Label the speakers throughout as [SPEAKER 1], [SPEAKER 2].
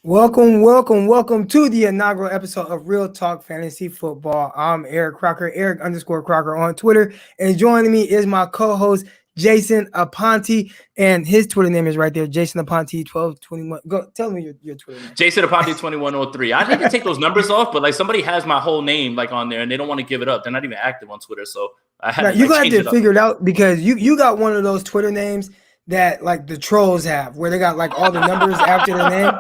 [SPEAKER 1] Welcome to the inaugural episode of Real Talk Fantasy Football. I'm Eric Crocker, Eric_Crocker on Twitter. And joining me is my co-host, Jason Aponte. And his Twitter name is right there, Jason Aponte 1221. Go tell me your Twitter name.
[SPEAKER 2] Jason Aponte 2103. I need to take those numbers off, but like somebody has my whole name like on there and they don't want to give it up. They're not even active on Twitter. So I had
[SPEAKER 1] you got to figure it out because you got one of those Twitter names that like the trolls have where they got like all the numbers after their name.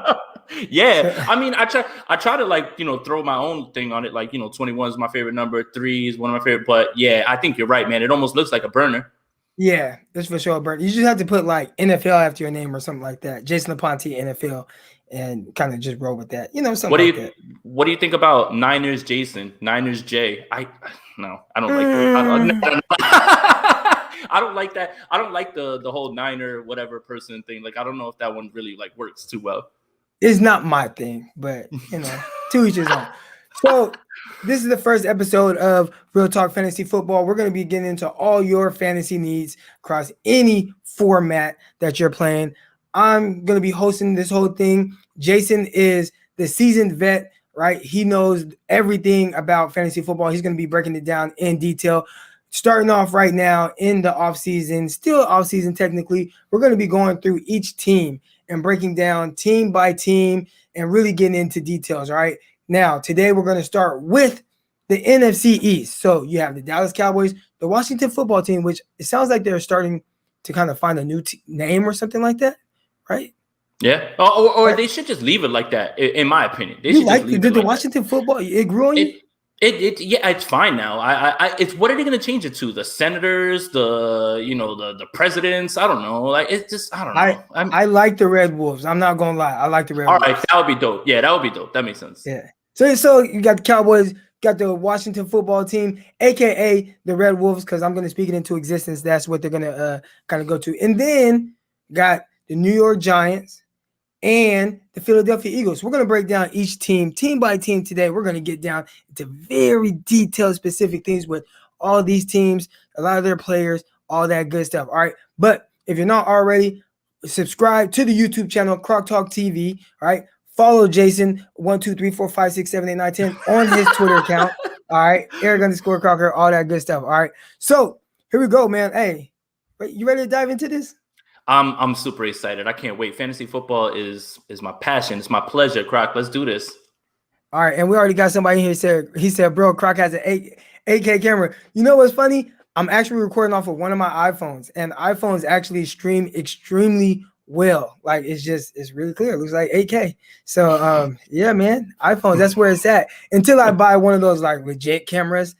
[SPEAKER 2] Yeah, I mean, I try to like, throw my own thing on it. Like, 21 is my favorite number. 3 is one of my favorite. But yeah, I think you're right, man. It almost looks like a burner.
[SPEAKER 1] Yeah, it's for sure a burner. You just have to put like NFL after your name or something like that. Jason Aponte NFL and kind of just roll with that. Something like that.
[SPEAKER 2] What do you think about Niners Jason, Niners Jay? I don't like I don't like that. I don't like the whole Niner whatever person thing. Like, I don't know if that one really like works too well.
[SPEAKER 1] It's not my thing, but to each his own. So this is the first episode of Real Talk Fantasy Football. We're going to be getting into all your fantasy needs across any format that you're playing. I'm going to be hosting this whole thing. Jason is the seasoned vet, right? He knows everything about fantasy football. He's going to be breaking it down in detail. Starting off right now in the offseason, still offseason technically, we're going to be going through each team and breaking down team by team and really getting into details, right? Now, today we're going to start with the NFC East. So you have the Dallas Cowboys, the Washington football team, which it sounds like they're starting to kind of find a new name or something like that, right?
[SPEAKER 2] Yeah. Or they should just leave it like that, in my opinion. They should
[SPEAKER 1] just leave it like Washington that. Football, it grew on you?
[SPEAKER 2] Yeah, it's fine now. It's what are they going to change it to? The senators, the presidents. I don't know. Like it's just I don't know.
[SPEAKER 1] I like the Red Wolves. I'm not gonna lie. I like the Red Wolves.
[SPEAKER 2] All right, that would be dope. Yeah, that would be dope. That makes sense.
[SPEAKER 1] Yeah. So you got the Cowboys, got the Washington football team, aka the Red Wolves, because I'm gonna speak it into existence. That's what they're gonna kind of go to, and then got the New York Giants and the Philadelphia Eagles. We're going to break down each team by team today. We're going to get down into very detailed, specific things with all these teams, a lot of their players, all that good stuff. All right. But if you're not already, subscribe to the YouTube channel, Crock Talk TV. All right. Follow Jason 1, 2, 3, 4, 5, 6, 7, 8, 9, 10 on his Twitter account. All right. Eric_Crocker, all that good stuff. All right. So here we go, man. Hey, you ready to dive into this?
[SPEAKER 2] I'm super excited. I can't wait. Fantasy football is my passion. It's my pleasure, Croc. Let's do this.
[SPEAKER 1] All right, and we already got somebody here. He said, bro, Croc has an 8K camera. You know what's funny? I'm actually recording off of one of my iPhones, and iPhones actually stream extremely well. Like it's really clear. It looks like 8K. So yeah, man, iPhones, that's where it's at. Until I buy one of those like legit cameras,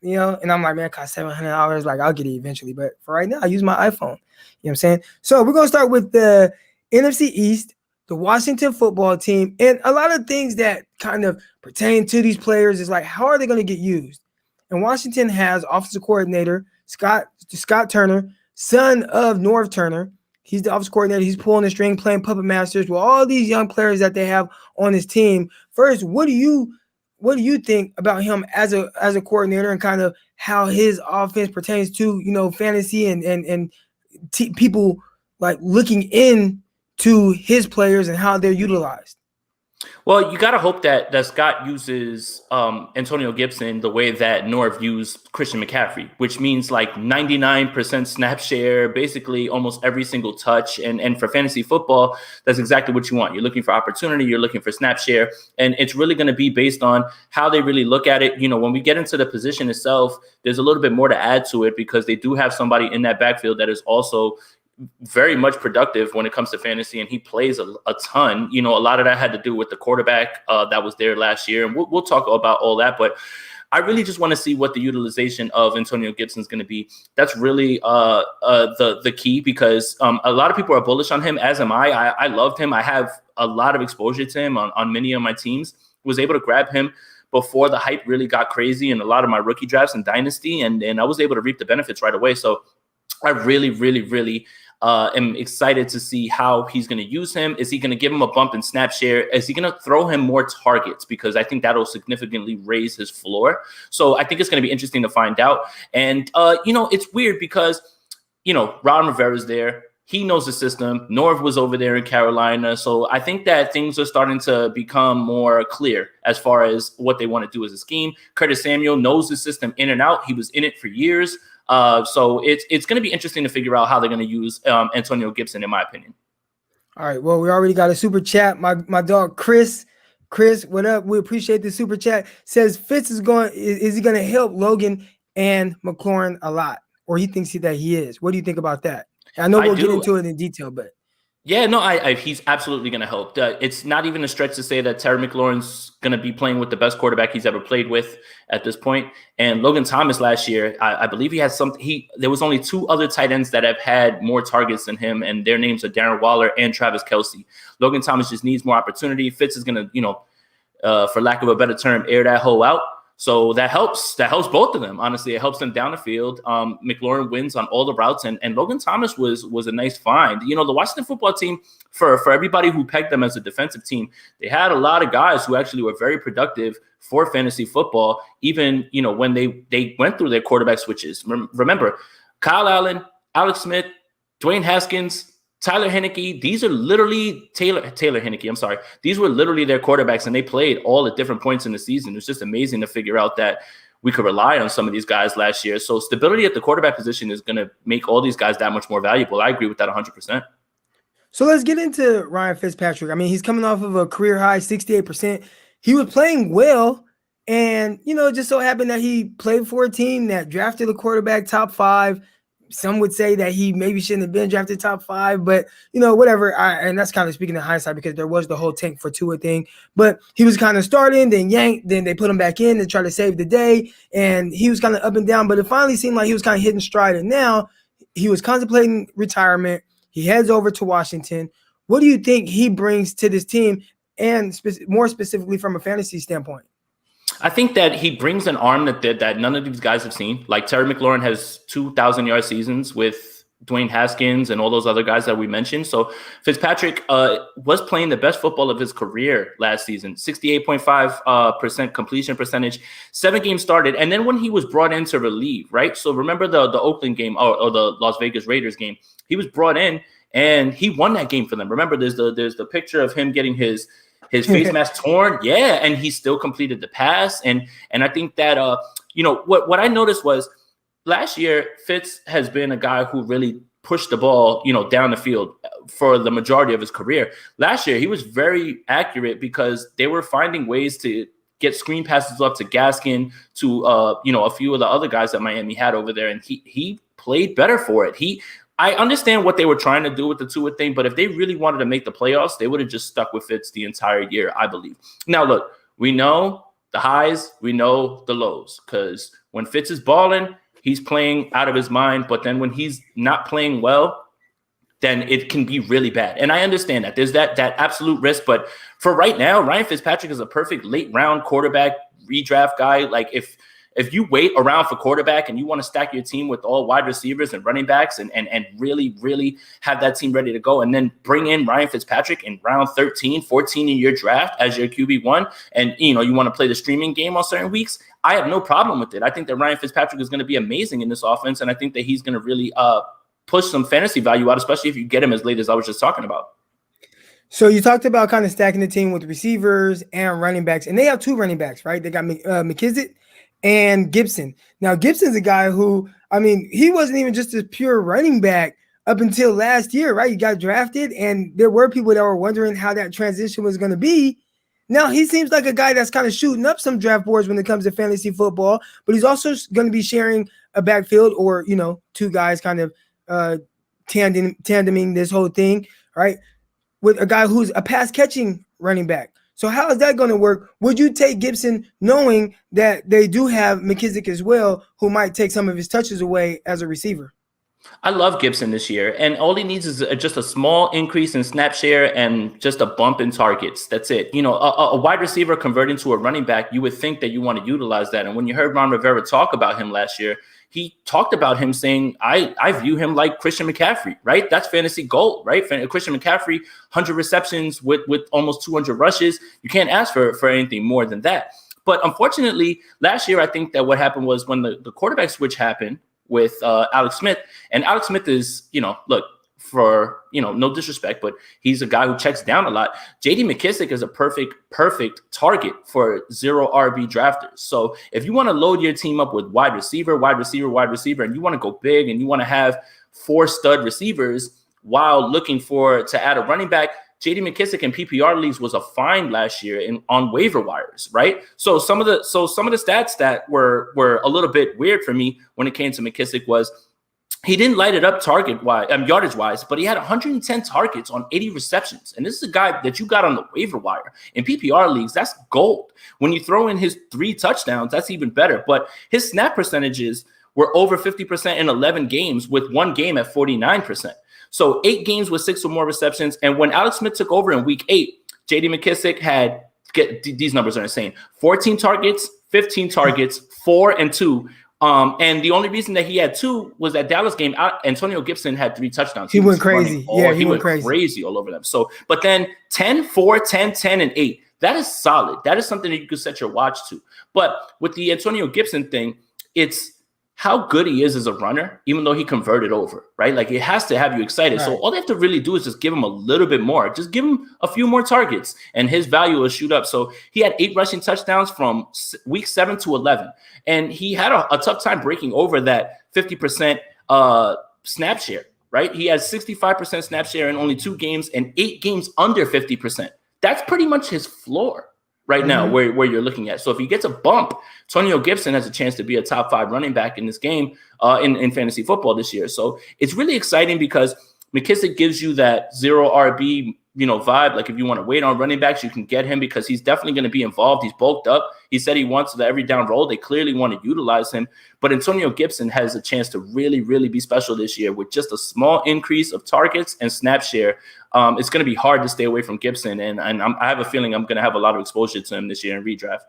[SPEAKER 1] and I'm like, man, it costs $700. Like I'll get it eventually, but for right now, I use my iPhone. You know what I'm saying? So we're going to start with the NFC East, the Washington football team, and a lot of things that kind of pertain to these players is like, how are they going to get used? And Washington has offensive coordinator Scott Turner, son of Norv Turner. He's the offensive coordinator. He's pulling the string, playing puppet masters with all these young players that they have on his team. First, what do you think about him as a coordinator and kind of how his offense pertains to, fantasy and people like looking into his players and how they're utilized?
[SPEAKER 2] Well, you got to hope that Scott uses Antonio Gibson the way that Norv used Christian McCaffrey, which means like 99% snap share, basically almost every single touch. And for fantasy football, that's exactly what you want. You're looking for opportunity. You're looking for snap share. And it's really going to be based on how they really look at it. When we get into the position itself, there's a little bit more to add to it because they do have somebody in that backfield that is also very much productive when it comes to fantasy, and he plays a ton. A lot of that had to do with the quarterback that was there last year, and we'll talk about all that. But I really just want to see what the utilization of Antonio Gibson is going to be. That's really the key because a lot of people are bullish on him, as am I. I loved him. I have a lot of exposure to him on many of my teams. Was able to grab him before the hype really got crazy in a lot of my rookie drafts and dynasty, and I was able to reap the benefits right away. So I really, really, really am excited to see how he's going to use him. Is he going to give him a bump in snap share? Is he going to throw him more targets? Because I think that'll significantly raise his floor. So I think it's going to be interesting to find out. And, it's weird because, Ron Rivera's there. He knows the system. Norv was over there in Carolina. So I think that things are starting to become more clear as far as what they want to do as a scheme. Curtis Samuel knows the system in and out. He was in it for years. So it's going to be interesting to figure out how they're going to use Antonio Gibson, in my opinion.
[SPEAKER 1] All right. Well, we already got a super chat. My dog, Chris, what up? We appreciate the super chat. Says Fitz is he going to help Logan and McLaurin a lot? Or he thinks that he is. What do you think about that? I know we'll get into it in detail, but
[SPEAKER 2] yeah, no, he's absolutely going to help. It's not even a stretch to say that Terry McLaurin's going to be playing with the best quarterback he's ever played with at this point. And Logan Thomas last year, I believe he has there was only 2 other tight ends that have had more targets than him, and their names are Darren Waller and Travis Kelce. Logan Thomas just needs more opportunity. Fitz is going to, for lack of a better term, air that hole out. So that helps. That helps both of them. Honestly, it helps them down the field. McLaurin wins on all the routes, and Logan Thomas was a nice find. The Washington football team, for everybody who pegged them as a defensive team, they had a lot of guys who actually were very productive for fantasy football. Even when they went through their quarterback switches. Remember, Kyle Allen, Alex Smith, Dwayne Haskins, Tyler Heineke, these are literally Taylor Heineke. I'm sorry. These were literally their quarterbacks, and they played all at different points in the season. It was just amazing to figure out that we could rely on some of these guys last year. So stability at the quarterback position is going to make all these guys that much more valuable. I agree with that 100%.
[SPEAKER 1] So let's get into Ryan Fitzpatrick. I mean, he's coming off of a career high 68%. He was playing well, and it just so happened that he played for a team that drafted a quarterback top 5. Some would say that he maybe shouldn't have been drafted top 5, but whatever. And that's kind of speaking in hindsight because there was the whole tank for Tua thing. But he was kind of starting, then yanked, then they put him back in to try to save the day. And he was kind of up and down, but it finally seemed like he was kind of hitting stride. And now he was contemplating retirement. He heads over to Washington. What do you think he brings to this team, and more specifically from a fantasy standpoint?
[SPEAKER 2] I think that he brings an arm that none of these guys have seen. Like Terry McLaurin has 2,000-yard seasons with Dwayne Haskins and all those other guys that we mentioned. So Fitzpatrick was playing the best football of his career last season, 68.5% completion percentage, 7 games started. And then when he was brought in to relieve, right? So remember the Oakland game or the Las Vegas Raiders game, he was brought in and he won that game for them. Remember, there's the picture of him getting his face mask torn. Yeah. And he still completed the pass. And I think that, what I noticed was last year, Fitz has been a guy who really pushed the ball, down the field for the majority of his career. Last year, he was very accurate because they were finding ways to get screen passes up to Gaskin, to, a few of the other guys that Miami had over there. And he played better for it. I understand what they were trying to do with the Tua thing, but if they really wanted to make the playoffs, they would have just stuck with Fitz the entire year, I believe. Now, look, we know the highs, we know the lows, because when Fitz is balling, he's playing out of his mind. But then when he's not playing well, then it can be really bad. And I understand that. There's that absolute risk. But for right now, Ryan Fitzpatrick is a perfect late round quarterback redraft guy. Like if you wait around for quarterback and you want to stack your team with all wide receivers and running backs and really, really have that team ready to go, and then bring in Ryan Fitzpatrick in round 13, 14 in your draft as your QB1, and you want to play the streaming game on certain weeks, I have no problem with it. I think that Ryan Fitzpatrick is going to be amazing in this offense, and I think that he's going to really push some fantasy value out, especially if you get him as late as I was just talking about.
[SPEAKER 1] So you talked about kind of stacking the team with receivers and running backs, and they have 2 running backs, right? They got McKissick and Gibson. Now, Gibson's a guy who, he wasn't even just a pure running back up until last year, right? He got drafted, and there were people that were wondering how that transition was going to be. Now, he seems like a guy that's kind of shooting up some draft boards when it comes to fantasy football, but he's also going to be sharing a backfield or, 2 guys kind of tandeming this whole thing, right, with a guy who's a pass-catching running back. So how is that going to work? Would you take Gibson knowing that they do have McKissick as well, who might take some of his touches away as a receiver?
[SPEAKER 2] I love Gibson this year, and all he needs is just a small increase in snap share and just a bump in targets. That's it. A wide receiver converting to a running back, you would think that you want to utilize that. And when you heard Ron Rivera talk about him last year, he talked about him saying, I view him like Christian McCaffrey, right? That's fantasy gold, right? Christian McCaffrey, 100 receptions with almost 200 rushes. You can't ask for anything more than that. But unfortunately, last year, I think that what happened was when the quarterback switch happened with Alex Smith, and Alex Smith is, look, for, no disrespect, but he's a guy who checks down a lot. J.D. McKissic is a perfect target for zero RB drafters. So if you want to load your team up with wide receiver, and you want to go big and you want to have 4 stud receivers while looking to add a running back, J.D. McKissic in PPR leagues was a find last year on waiver wires, right? So some of the stats that were a little bit weird for me when it came to McKissic was he didn't light it up yardage wise, but he had 110 targets on 80 receptions. And this is a guy that you got on the waiver wire. In PPR leagues, that's gold. When you throw in his 3 touchdowns, that's even better. But his snap percentages were over 50% in 11 games, with 1 game at 49%. So 8 games with 6 or more receptions. And when Alex Smith took over in week 8, J.D. McKissic had, these numbers are insane, 14 targets, 15 targets, 4 and 2. And the only reason that he had 2 was that Dallas game. Antonio Gibson had 3 touchdowns.
[SPEAKER 1] He went crazy. He went
[SPEAKER 2] crazy all over them. So, but then 10, 4, 10, 10, and 8. That is solid. That is something that you could set your watch to. But with the Antonio Gibson thing, it's how good he is as a runner, even though he converted over, right? Like, it has to have you excited. Right. So all they have to really do is just give him a little bit more. Just give him a few more targets, and his value will shoot up. So he had 8 rushing touchdowns from week 7 to 11. And he had a tough time breaking over that 50% snap share, right? He has 65% snap share in only 2 games and 8 games under 50%. That's pretty much his floor right now, where you're looking at. So if he gets a bump, Antonio Gibson has a chance to be a top 5 running back in this game in fantasy football this year. So it's really exciting because McKissic gives you that zero RB, vibe. Like, if you want to wait on running backs, you can get him because he's definitely going to be involved. He's bulked up. He said he wants the every down role. They clearly want to utilize him. But Antonio Gibson has a chance to really, really be special this year with just a small increase of targets and snap share. It's going to be hard to stay away from Gibson. And I have a feeling I'm going to have a lot of exposure to him this year in redraft.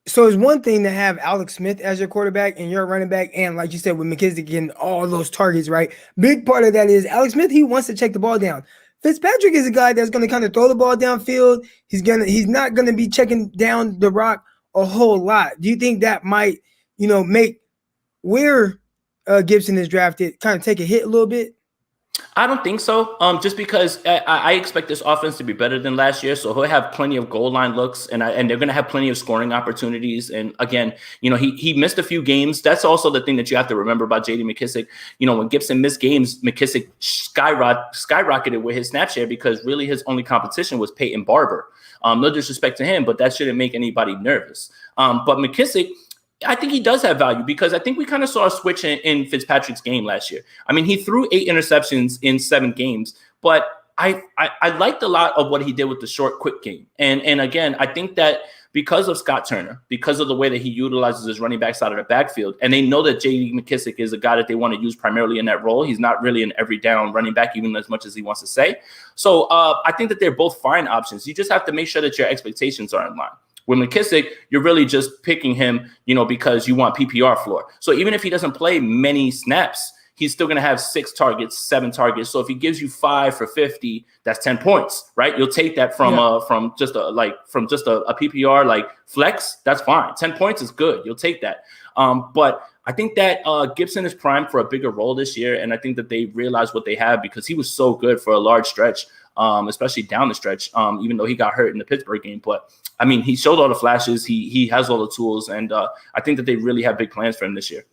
[SPEAKER 1] So it's one thing to have Alex Smith as your quarterback and your running back, and like you said, with McKissic getting all those targets, right? Big part of that is Alex Smith, he wants to check the ball down. Fitzpatrick is a guy that's going to kind of throw the ball downfield. He's not going to be checking down the rock a whole lot. Do you think that might, make where Gibson is drafted kind of take a hit a little bit?
[SPEAKER 2] I don't think so. Just because I expect this offense to be better than last year, so he'll have plenty of goal line looks, and they're going to have plenty of scoring opportunities. And again, he missed a few games. That's also the thing that you have to remember about J.D. McKissic. When Gibson missed games, McKissic skyrocketed with his snap share because really his only competition was Peyton Barber. No disrespect to him, but that shouldn't make anybody nervous. But McKissic, I think he does have value because I think we kind of saw a switch in Fitzpatrick's game last year. I mean, he threw 8 interceptions in 7 games, but I liked a lot of what he did with the short, quick game. And again, I think that because of Scott Turner, because of the way that he utilizes his running backs out of the backfield, and they know that J.D. McKissic is a guy that they want to use primarily in that role. He's not really an every down running back, even as much as he wants to say. So I think that they're both fine options. You just have to make sure that your expectations are in line. With McKissic, you're really just picking him, because you want PPR floor. So even if he doesn't play many snaps, he's still going to have 6 targets, 7 targets. So if he gives you 5 for 50, that's 10 points, right? You'll take that from just a PPR like flex. That's fine. 10 points is good. You'll take that. But I think that Gibson is primed for a bigger role this year, and I think that they realize what they have because he was so good for a large stretch. Especially down the stretch, even though he got hurt in the Pittsburgh game. But, I mean, he showed all the flashes. He has all the tools, and I think that they really have big plans for him this year.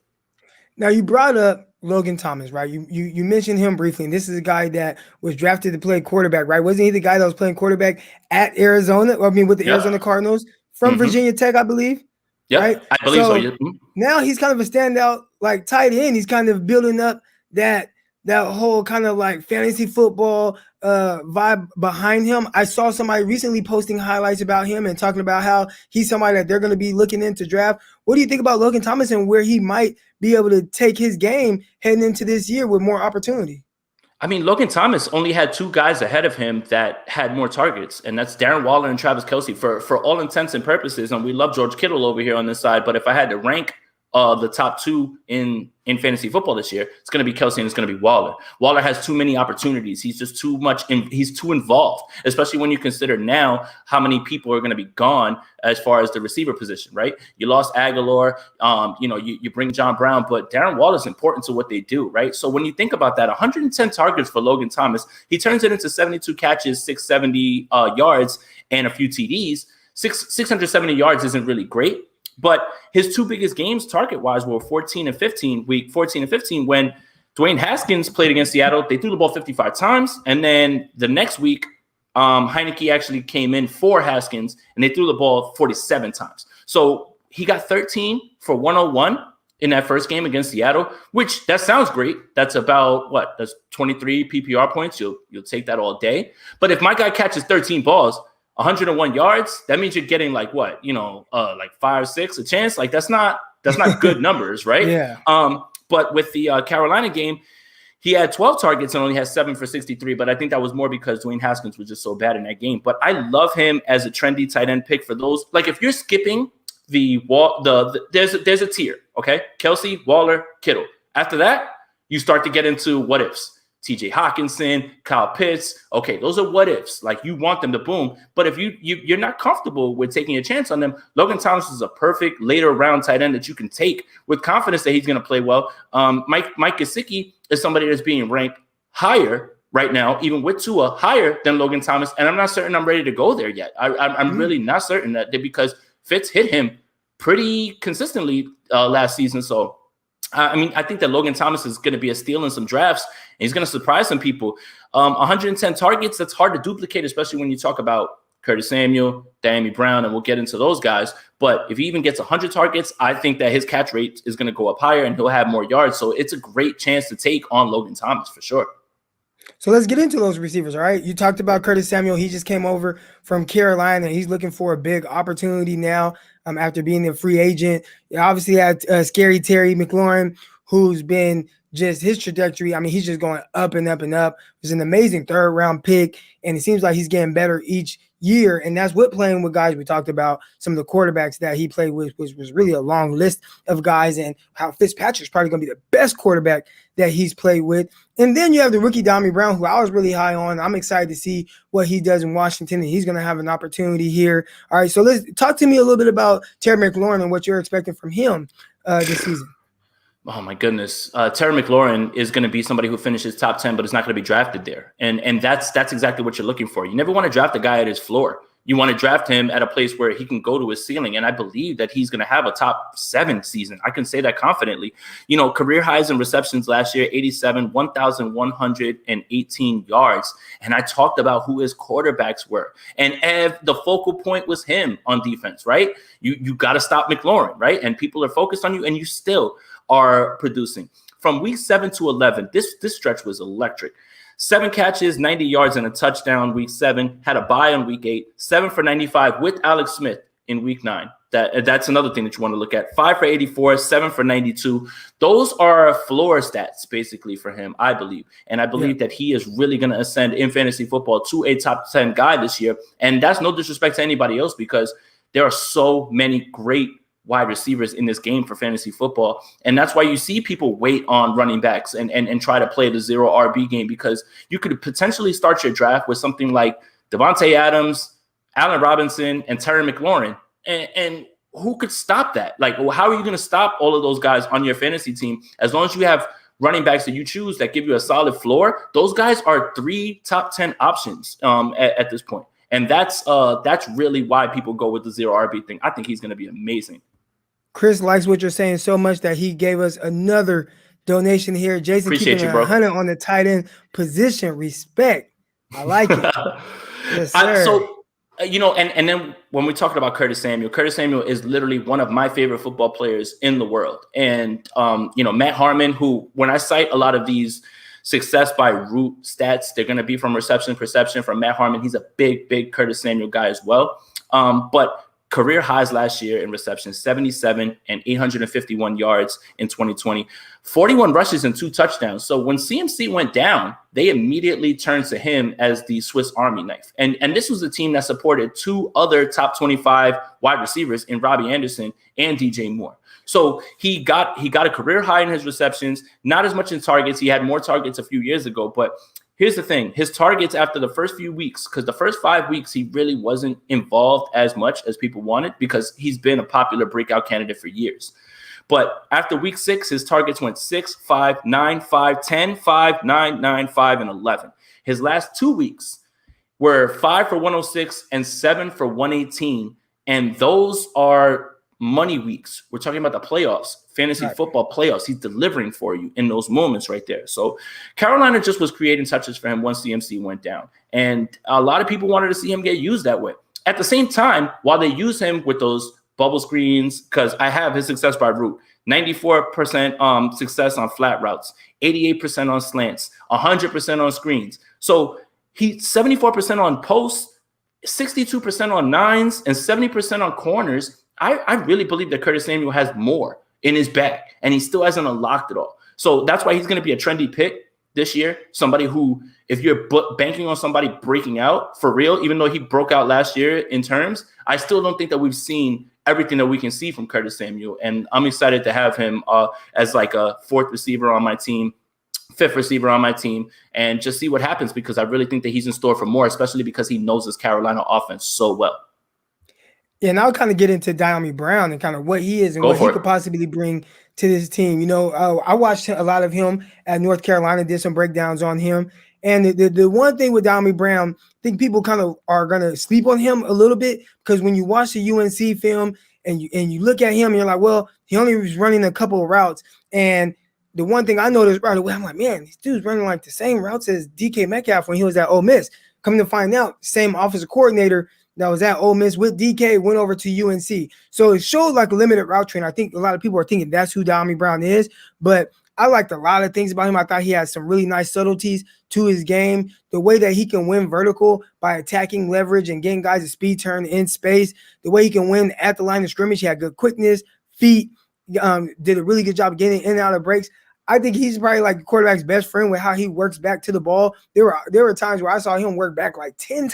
[SPEAKER 1] Now, you brought up Logan Thomas, right? You mentioned him briefly, and this is a guy that was drafted to play quarterback, right? Wasn't he the guy that was playing quarterback at Arizona? With the Arizona Cardinals from Virginia Tech, I believe.
[SPEAKER 2] Yeah,
[SPEAKER 1] right?
[SPEAKER 2] I believe so. Yeah.
[SPEAKER 1] Now he's kind of a standout, like tight end. He's kind of building up that whole kind of like fantasy football vibe behind him. I saw somebody recently posting highlights about him and talking about how he's somebody that they're going to be looking into draft. What do you think about Logan Thomas and where he might be able to take his game heading into this year with more opportunity?
[SPEAKER 2] I mean, Logan Thomas only had 2 guys ahead of him that had more targets, and that's Darren Waller and Travis Kelce for all intents and purposes. And we love George Kittle over here on this side, but if I had to rank the top two in fantasy football this year, it's going to be Kelce and it's going to be Waller. Waller has too many opportunities. He's just too much. He's too involved, especially when you consider now how many people are going to be gone as far as the receiver position, right? You lost Aguilar, you bring John Brown, but Darren Waller is important to what they do, right? So when you think about that, 110 targets for Logan Thomas, he turns it into 72 catches, 670 yards, and a few TDs. 670 yards isn't really great. But his two biggest games target-wise were 14 and 15, week 14 and 15, when Dwayne Haskins played against Seattle. They threw the ball 55 times. And then the next week, Heineke actually came in for Haskins, and they threw the ball 47 times. So he got 13 for 101 in that first game against Seattle, which that sounds great. That's about what? That's 23 PPR points. You'll take that all day. But if my guy catches 13 balls, 101 yards, that means you're getting like what, like 5, 6 a chance. Like that's not good numbers, right?
[SPEAKER 1] Yeah.
[SPEAKER 2] But with the Carolina game, he had 12 targets and only had 7 for 63. But I think that was more because Dwayne Haskins was just so bad in that game. But I love him as a trendy tight end pick for those. Like if you're skipping there's a tier, okay? Kelce, Waller, Kittle. After that, you start to get into what ifs. TJ Hawkinson, Kyle Pitts. Okay, those are what ifs. Like you want them to boom, but if you're not comfortable with taking a chance on them, Logan Thomas is a perfect later round tight end that you can take with confidence that he's going to play well. Mike Gesicki is somebody that's being ranked higher right now, even with Tua, higher than Logan Thomas, and I'm not certain I'm ready to go there yet. I'm really not certain that because Fitz hit him pretty consistently last season, so. I think that Logan Thomas is going to be a steal in some drafts, and he's going to surprise some people. 110 targets, that's hard to duplicate, especially when you talk about Curtis Samuel, Diami Brown, and we'll get into those guys. But if he even gets 100 targets, I think that his catch rate is going to go up higher, and he'll have more yards. So it's a great chance to take on Logan Thomas for sure.
[SPEAKER 1] So let's get into those receivers, all right? You talked about Curtis Samuel. He just came over from Carolina. He's looking for a big opportunity now after being a free agent. You obviously had Scary Terry McLaurin, who's been just his trajectory. I mean, he's just going up and up and up. He's an amazing third-round pick, and it seems like he's getting better each year, and that's what playing with guys. We talked about some of the quarterbacks that he played with, which was really a long list of guys, and how Fitzpatrick's probably going to be the best quarterback that he's played with. And then you have the rookie Diami Brown, who I was really high on. I'm excited to see what he does in Washington, and he's going to have an opportunity here. All right, so let's talk to me a little bit about Terry McLaurin and what you're expecting from him this season.
[SPEAKER 2] Oh my goodness. Terry McLaurin is going to be somebody who finishes top 10, but is not going to be drafted there. And that's exactly what you're looking for. You never want to draft a guy at his floor. You want to draft him at a place where he can go to his ceiling. And I believe that he's going to have a top 7 season. I can say that confidently. Career highs in receptions last year, 87, 1,118 yards. And I talked about who his quarterbacks were. And the focal point was him on defense, right? You got to stop McLaurin, right? And people are focused on you, and you still are producing. From week 7 to 11, this stretch was electric. 7 catches, 90 yards, and a touchdown week 7. Had a bye on week 8. 7 for 95 with Alex Smith in week 9. That's another thing that you want to look at. 5 for 84, 7 for 92. Those are floor stats basically for him, I believe. And I believe that he is really going to ascend in fantasy football to a top 10 guy this year. And that's no disrespect to anybody else, because there are so many great wide receivers in this game for fantasy football. And that's why you see people wait on running backs and try to play the zero RB game, because you could potentially start your draft with something like Devontae Adams, Allen Robinson, and Terry McLaurin. And who could stop that? Like, well, how are you going to stop all of those guys on your fantasy team? As long as you have running backs that you choose that give you a solid floor, those guys are 3 top 10 options at this point. And that's really why people go with the zero RB thing. I think he's going to be amazing.
[SPEAKER 1] Chris likes what you're saying so much that he gave us another donation here. Jason,
[SPEAKER 2] appreciate
[SPEAKER 1] keeping
[SPEAKER 2] you, bro.
[SPEAKER 1] 100 on the tight end position. Respect. I like it. Yes, sir.
[SPEAKER 2] And then when we're talking about Curtis Samuel is literally one of my favorite football players in the world. And, Matt Harmon, who, when I cite a lot of these success by root stats, they're going to be from reception, perception from Matt Harmon. He's a big Curtis Samuel guy as well. But career highs last year in receptions, 77 and 851 yards in 2020, 41 rushes and 2 touchdowns. So when CMC went down, they immediately turned to him as the Swiss Army knife. And this was a team that supported 2 other top 25 wide receivers in Robbie Anderson and DJ Moore. So he got a career high in his receptions, not as much in targets. He had more targets a few years ago, but here's the thing. His targets after the first few weeks, because the first 5 weeks, he really wasn't involved as much as people wanted because he's been a popular breakout candidate for years. But after week 6, his targets went 6, 5, 9, 5, 10, 5, 9, 9, 5, and 11. His last 2 weeks were 5 for 106 and 7 for 118. And those are money weeks. We're talking about the playoffs, fantasy football playoffs. He's delivering for you in those moments right there. So Carolina just was creating touches for him once CMC went down. And a lot of people wanted to see him get used that way. At the same time, while they use him with those bubble screens, because I have his success by route, 94% success on flat routes, 88% on slants, 100% on screens. So he's 74% on posts, 62% on nines, and 70% on corners. I really believe that Curtis Samuel has more in his bag, and he still hasn't unlocked it all. So that's why he's going to be a trendy pick this year. Somebody who, if you're banking on somebody breaking out for real, even though he broke out last year in terms, I still don't think that we've seen everything that we can see from Curtis Samuel. And I'm excited to have him as like a 4th receiver on my team, 5th receiver on my team, and just see what happens, because I really think that he's in store for more, especially because he knows his Carolina offense so well.
[SPEAKER 1] Yeah, and I'll kind of get into Dyami Brown and kind of what he is and what he could possibly bring to this team. You know, I watched a lot of him at North Carolina, did some breakdowns on him. And the one thing with Dyami Brown, I think people kind of are going to sleep on him a little bit, because when you watch the UNC film and you look at him, you're like, well, he only was running a couple of routes. And the one thing I noticed right away, I'm like, man, this dude's running like the same routes as DK Metcalf when he was at Ole Miss. Coming to find out, same offensive coordinator that was at Ole Miss with DK went over to UNC. So it showed like a limited route train. I think a lot of people are thinking that's who Dyami Brown is, but I liked a lot of things about him. I thought he had some really nice subtleties to his game. The way that he can win vertical by attacking leverage and getting guys a speed turn in space. The way he can win at the line of scrimmage. He had good quickness, feet, did a really good job of getting in and out of breaks. I think he's probably like the quarterback's best friend with how he works back to the ball. There were times where I saw him work back like 10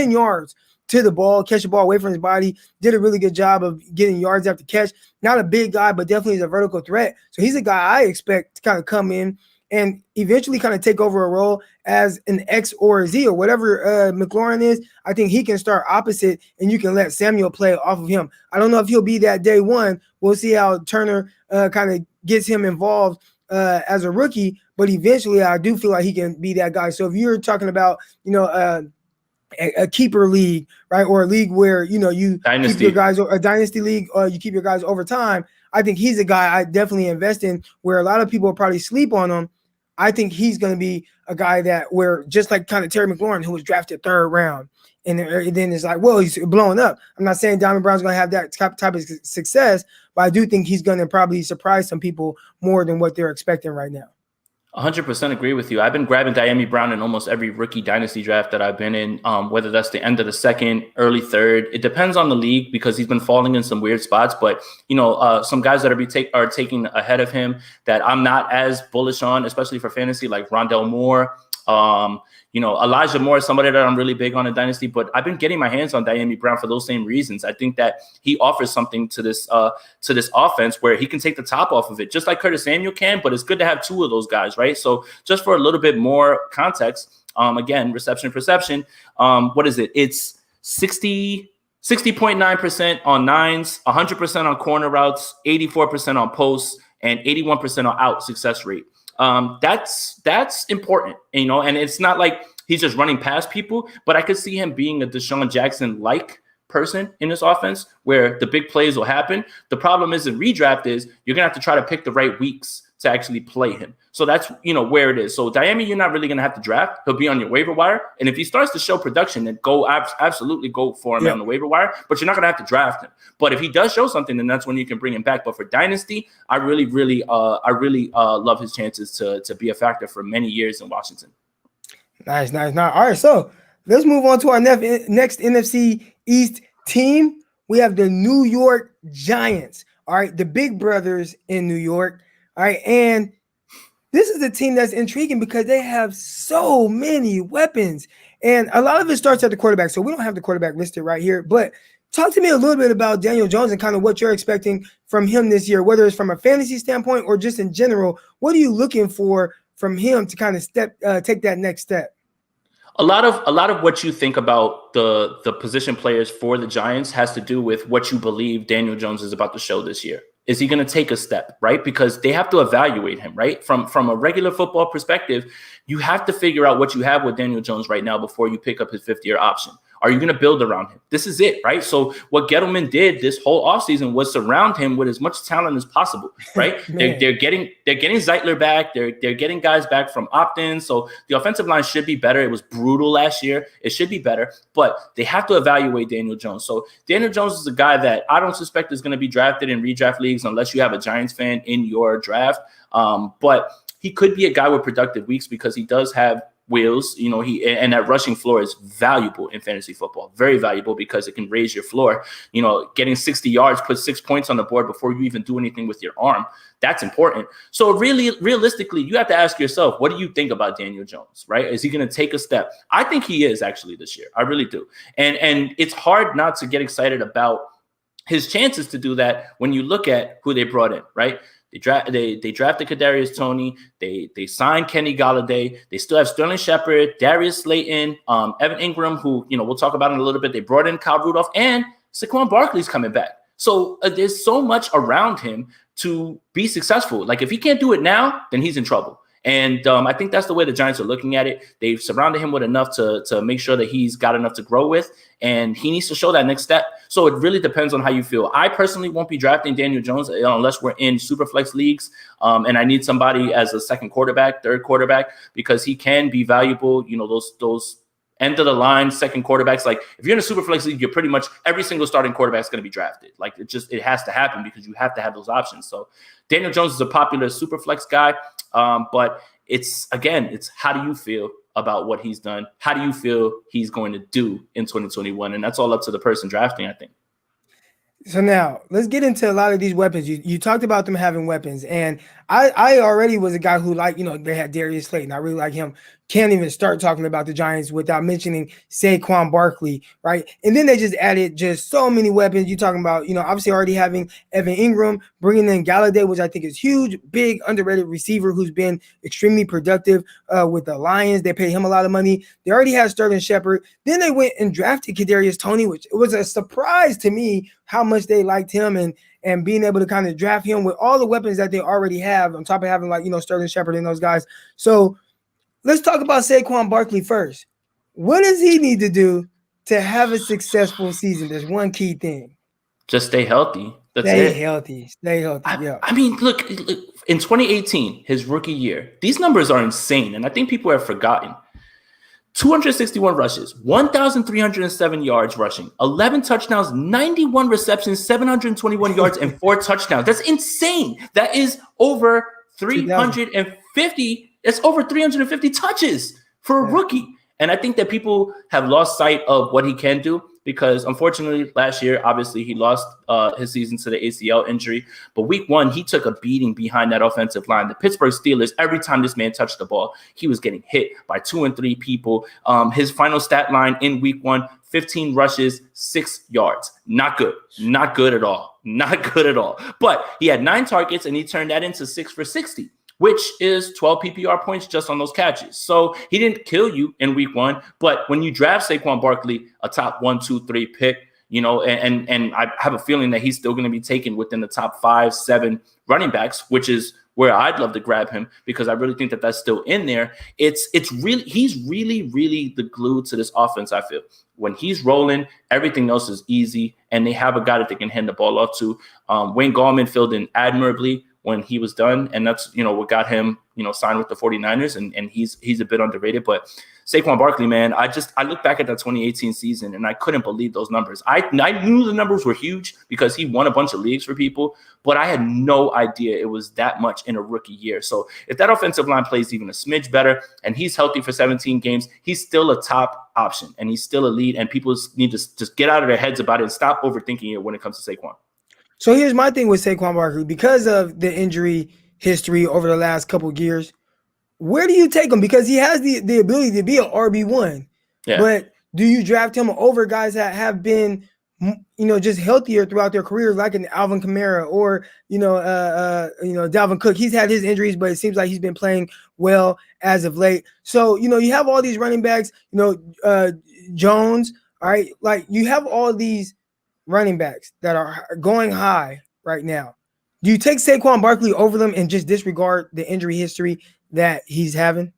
[SPEAKER 1] yards to the ball, catch the ball away from his body, did a really good job of getting yards after catch. Not a big guy, but definitely is a vertical threat. So he's a guy I expect to kind of come in and eventually kind of take over a role as an X or a Z or whatever McLaurin is. I think he can start opposite, and you can let Samuel play off of him. I don't know if he'll be that day one. We'll see how Turner kind of gets him involved as a rookie, but eventually I do feel like he can be that guy. So if you're talking about, a keeper league, right, or a league where you keep your guys, a dynasty league, or you keep your guys over time, I think he's a guy I definitely invest in. Where a lot of people will probably sleep on him, I think he's going to be a guy that where just like kind of Terry McLaurin, who was drafted 3rd round, and then it's like, well, he's blowing up. I'm not saying Dyami Brown's going to have that type of success, but I do think he's going to probably surprise some people more than what they're expecting right now.
[SPEAKER 2] 100% agree with you. I've been grabbing Dyami Brown in almost every rookie dynasty draft that I've been in, whether that's the end of the 2nd, early 3rd. It depends on the league because he's been falling in some weird spots. But, some guys that are taking ahead of him that I'm not as bullish on, especially for fantasy, like Rondell Moore. Elijah Moore is somebody that I'm really big on in dynasty, but I've been getting my hands on Dyami Brown for those same reasons. I think that he offers something to this offense where he can take the top off of it, just like Curtis Samuel can, but it's good to have 2 of those guys, right? So just for a little bit more context, again, reception perception, what is it? It's 60.9% on nines, 100% on corner routes, 84% on posts, and 81% on out success rate. That's important, and it's not like he's just running past people, but I could see him being a Deshaun Jackson-like person in this offense where the big plays will happen. The problem is in redraft is you're going to have to try to pick the right weeks to actually play him. So that's, where it is. So Dyami, you're not really going to have to draft. He'll be on your waiver wire. And if he starts to show production, then absolutely go for him on the waiver wire, but you're not going to have to draft him. But if he does show something, then that's when you can bring him back. But for dynasty, I really love his chances to be a factor for many years in Washington.
[SPEAKER 1] Nice. All right. So let's move on to our next NFC East team. we have the New York Giants. All right, the big brothers in New York. All right, and this is a team that's intriguing because they have so many weapons. And a lot of it starts at the quarterback. So we don't have the quarterback listed right here. But talk to me a little bit about Daniel Jones and kind of what you're expecting from him this year, whether it's from a fantasy standpoint or just in general. What are you looking for from him to kind of take that next step?
[SPEAKER 2] A lot of what you think about the position players for the Giants has to do with what you believe Daniel Jones is about to show this year. Is he going to take a step, right? Because they have to evaluate him, right? From a regular football perspective, you have to figure out what you have with Daniel Jones right now before you pick up his fifth-year option. Are you going to build around him? This is it, right? So what Gettleman did this whole offseason was surround him with as much talent as possible, right? they're getting Zeitler back. They're getting guys back from opt-in. So the offensive line should be better. It was brutal last year. It should be better, but they have to evaluate Daniel Jones. So Daniel Jones is a guy that I don't suspect is going to be drafted in redraft leagues unless you have a Giants fan in your draft. But he could be a guy with productive weeks because he does have wheels, and that rushing floor is valuable in fantasy football, very valuable because it can raise your floor. Getting 60 yards, put 6 points on the board before you even do anything with your arm. That's important. So really, realistically, you have to ask yourself, what do you think about Daniel Jones, right? Is he going to take a step? I think he is actually this year. I really do. And it's hard not to get excited about his chances to do that when you look at who they brought in, right? They drafted Kadarius Toney. They signed Kenny Golladay. They still have Sterling Shepard, Darius Slayton, Evan Ingram, who we'll talk about in a little bit. They brought in Kyle Rudolph, and Saquon Barkley's coming back. So there's so much around him to be successful. Like if he can't do it now, then he's in trouble. And I think that's the way the Giants are looking at it. They've surrounded him with enough to make sure that he's got enough to grow with, and he needs to show that next step. So it really depends on how you feel. I personally won't be drafting Daniel Jones unless we're in Superflex leagues, and I need somebody as a second quarterback, third quarterback, because he can be valuable. Those end of the line second quarterbacks. Like if you're in a Superflex league, you're pretty much every single starting quarterback is going to be drafted. Like it has to happen because you have to have those options. So Daniel Jones is a popular Superflex guy. But it's how do you feel about what he's done? How do you feel he's going to do in 2021? And that's all up to the person drafting, I think.
[SPEAKER 1] So now let's get into a lot of these weapons. You talked about them having weapons, and I already was a guy who they had Darius Slayton. I really like him. Can't even start talking about the Giants without mentioning Saquon Barkley, right? And then they just added just so many weapons. You're talking about, obviously already having Evan Ingram, bringing in Galladay, which I think is huge, big, underrated receiver who's been extremely productive with the Lions. They paid him a lot of money. They already had Sterling Shepard. Then they went and drafted Kadarius Toney, which was a surprise to me how much they liked him and being able to kind of draft him with all the weapons that they already have on top of having Sterling Shepard and those guys. So let's talk about Saquon Barkley first. What does he need to do to have a successful season? There's one key thing.
[SPEAKER 2] Just stay healthy.
[SPEAKER 1] Stay healthy. Yeah.
[SPEAKER 2] I mean, look, in 2018, his rookie year, these numbers are insane. And I think people have forgotten. 261 rushes, 1,307 yards rushing, 11 touchdowns, 91 receptions, 721 yards, and 4 touchdowns. That's insane. That is over 350. It's over 350 touches for a rookie. And I think that people have lost sight of what he can do because, unfortunately, last year, obviously, he lost his season to the ACL injury. But week 1, he took a beating behind that offensive line. The Pittsburgh Steelers, every time this man touched the ball, he was getting hit by 2 and 3 people. His final stat line in week 1, 15 rushes, 6 yards. Not good. Not good at all. Not good at all. But he had 9 targets, and he turned that into 6 for 60. Which is 12 PPR points just on those catches. So he didn't kill you in week 1, but when you draft Saquon Barkley, a top 1, 2, 3 pick, and I have a feeling that he's still going to be taken within the top 5, 7 running backs, which is where I'd love to grab him because I really think that that's still in there. He's really the glue to this offense. I feel when he's rolling, everything else is easy, and they have a guy that they can hand the ball off to. Wayne Gallman filled in admirably when he was done. And that's, what got him, signed with the 49ers. And he's a bit underrated. But Saquon Barkley, man, I look back at that 2018 season and I couldn't believe those numbers. I knew the numbers were huge because he won a bunch of leagues for people, but I had no idea it was that much in a rookie year. So if that offensive line plays even a smidge better and he's healthy for 17 games, he's still a top option and he's still elite, and people need to just get out of their heads about it and stop overthinking it when it comes to Saquon.
[SPEAKER 1] So here's my thing with Saquon Barkley. Because of the injury history over the last couple of years, where do you take him? Because he has the ability to be an RB1. Yeah. But do you draft him over guys that have been, just healthier throughout their careers, like an Alvin Kamara or, Dalvin Cook? He's had his injuries, but it seems like he's been playing well as of late. So, you have all these running backs, Jones, all right? Like, you have all these running backs that are going high right now. Do you take Saquon Barkley over them and just disregard the injury history that he's having?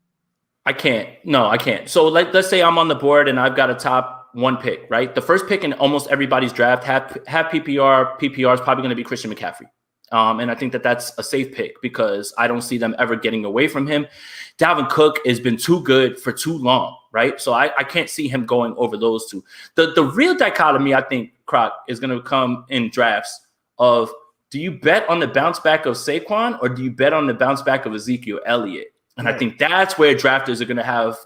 [SPEAKER 2] I can't. No, I can't. So let's say I'm on the board and I've got a top 1 pick, right? The first pick in almost everybody's draft, have PPR. PPR is probably going to be Christian McCaffrey. And I think that's a safe pick because I don't see them ever getting away from him. Dalvin Cook has been too good for too long, right? So I can't see him going over those two. The real dichotomy, I think, Croc, is going to come in drafts of, do you bet on the bounce back of Saquon or do you bet on the bounce back of Ezekiel Elliott? And I think that's where drafters are going to have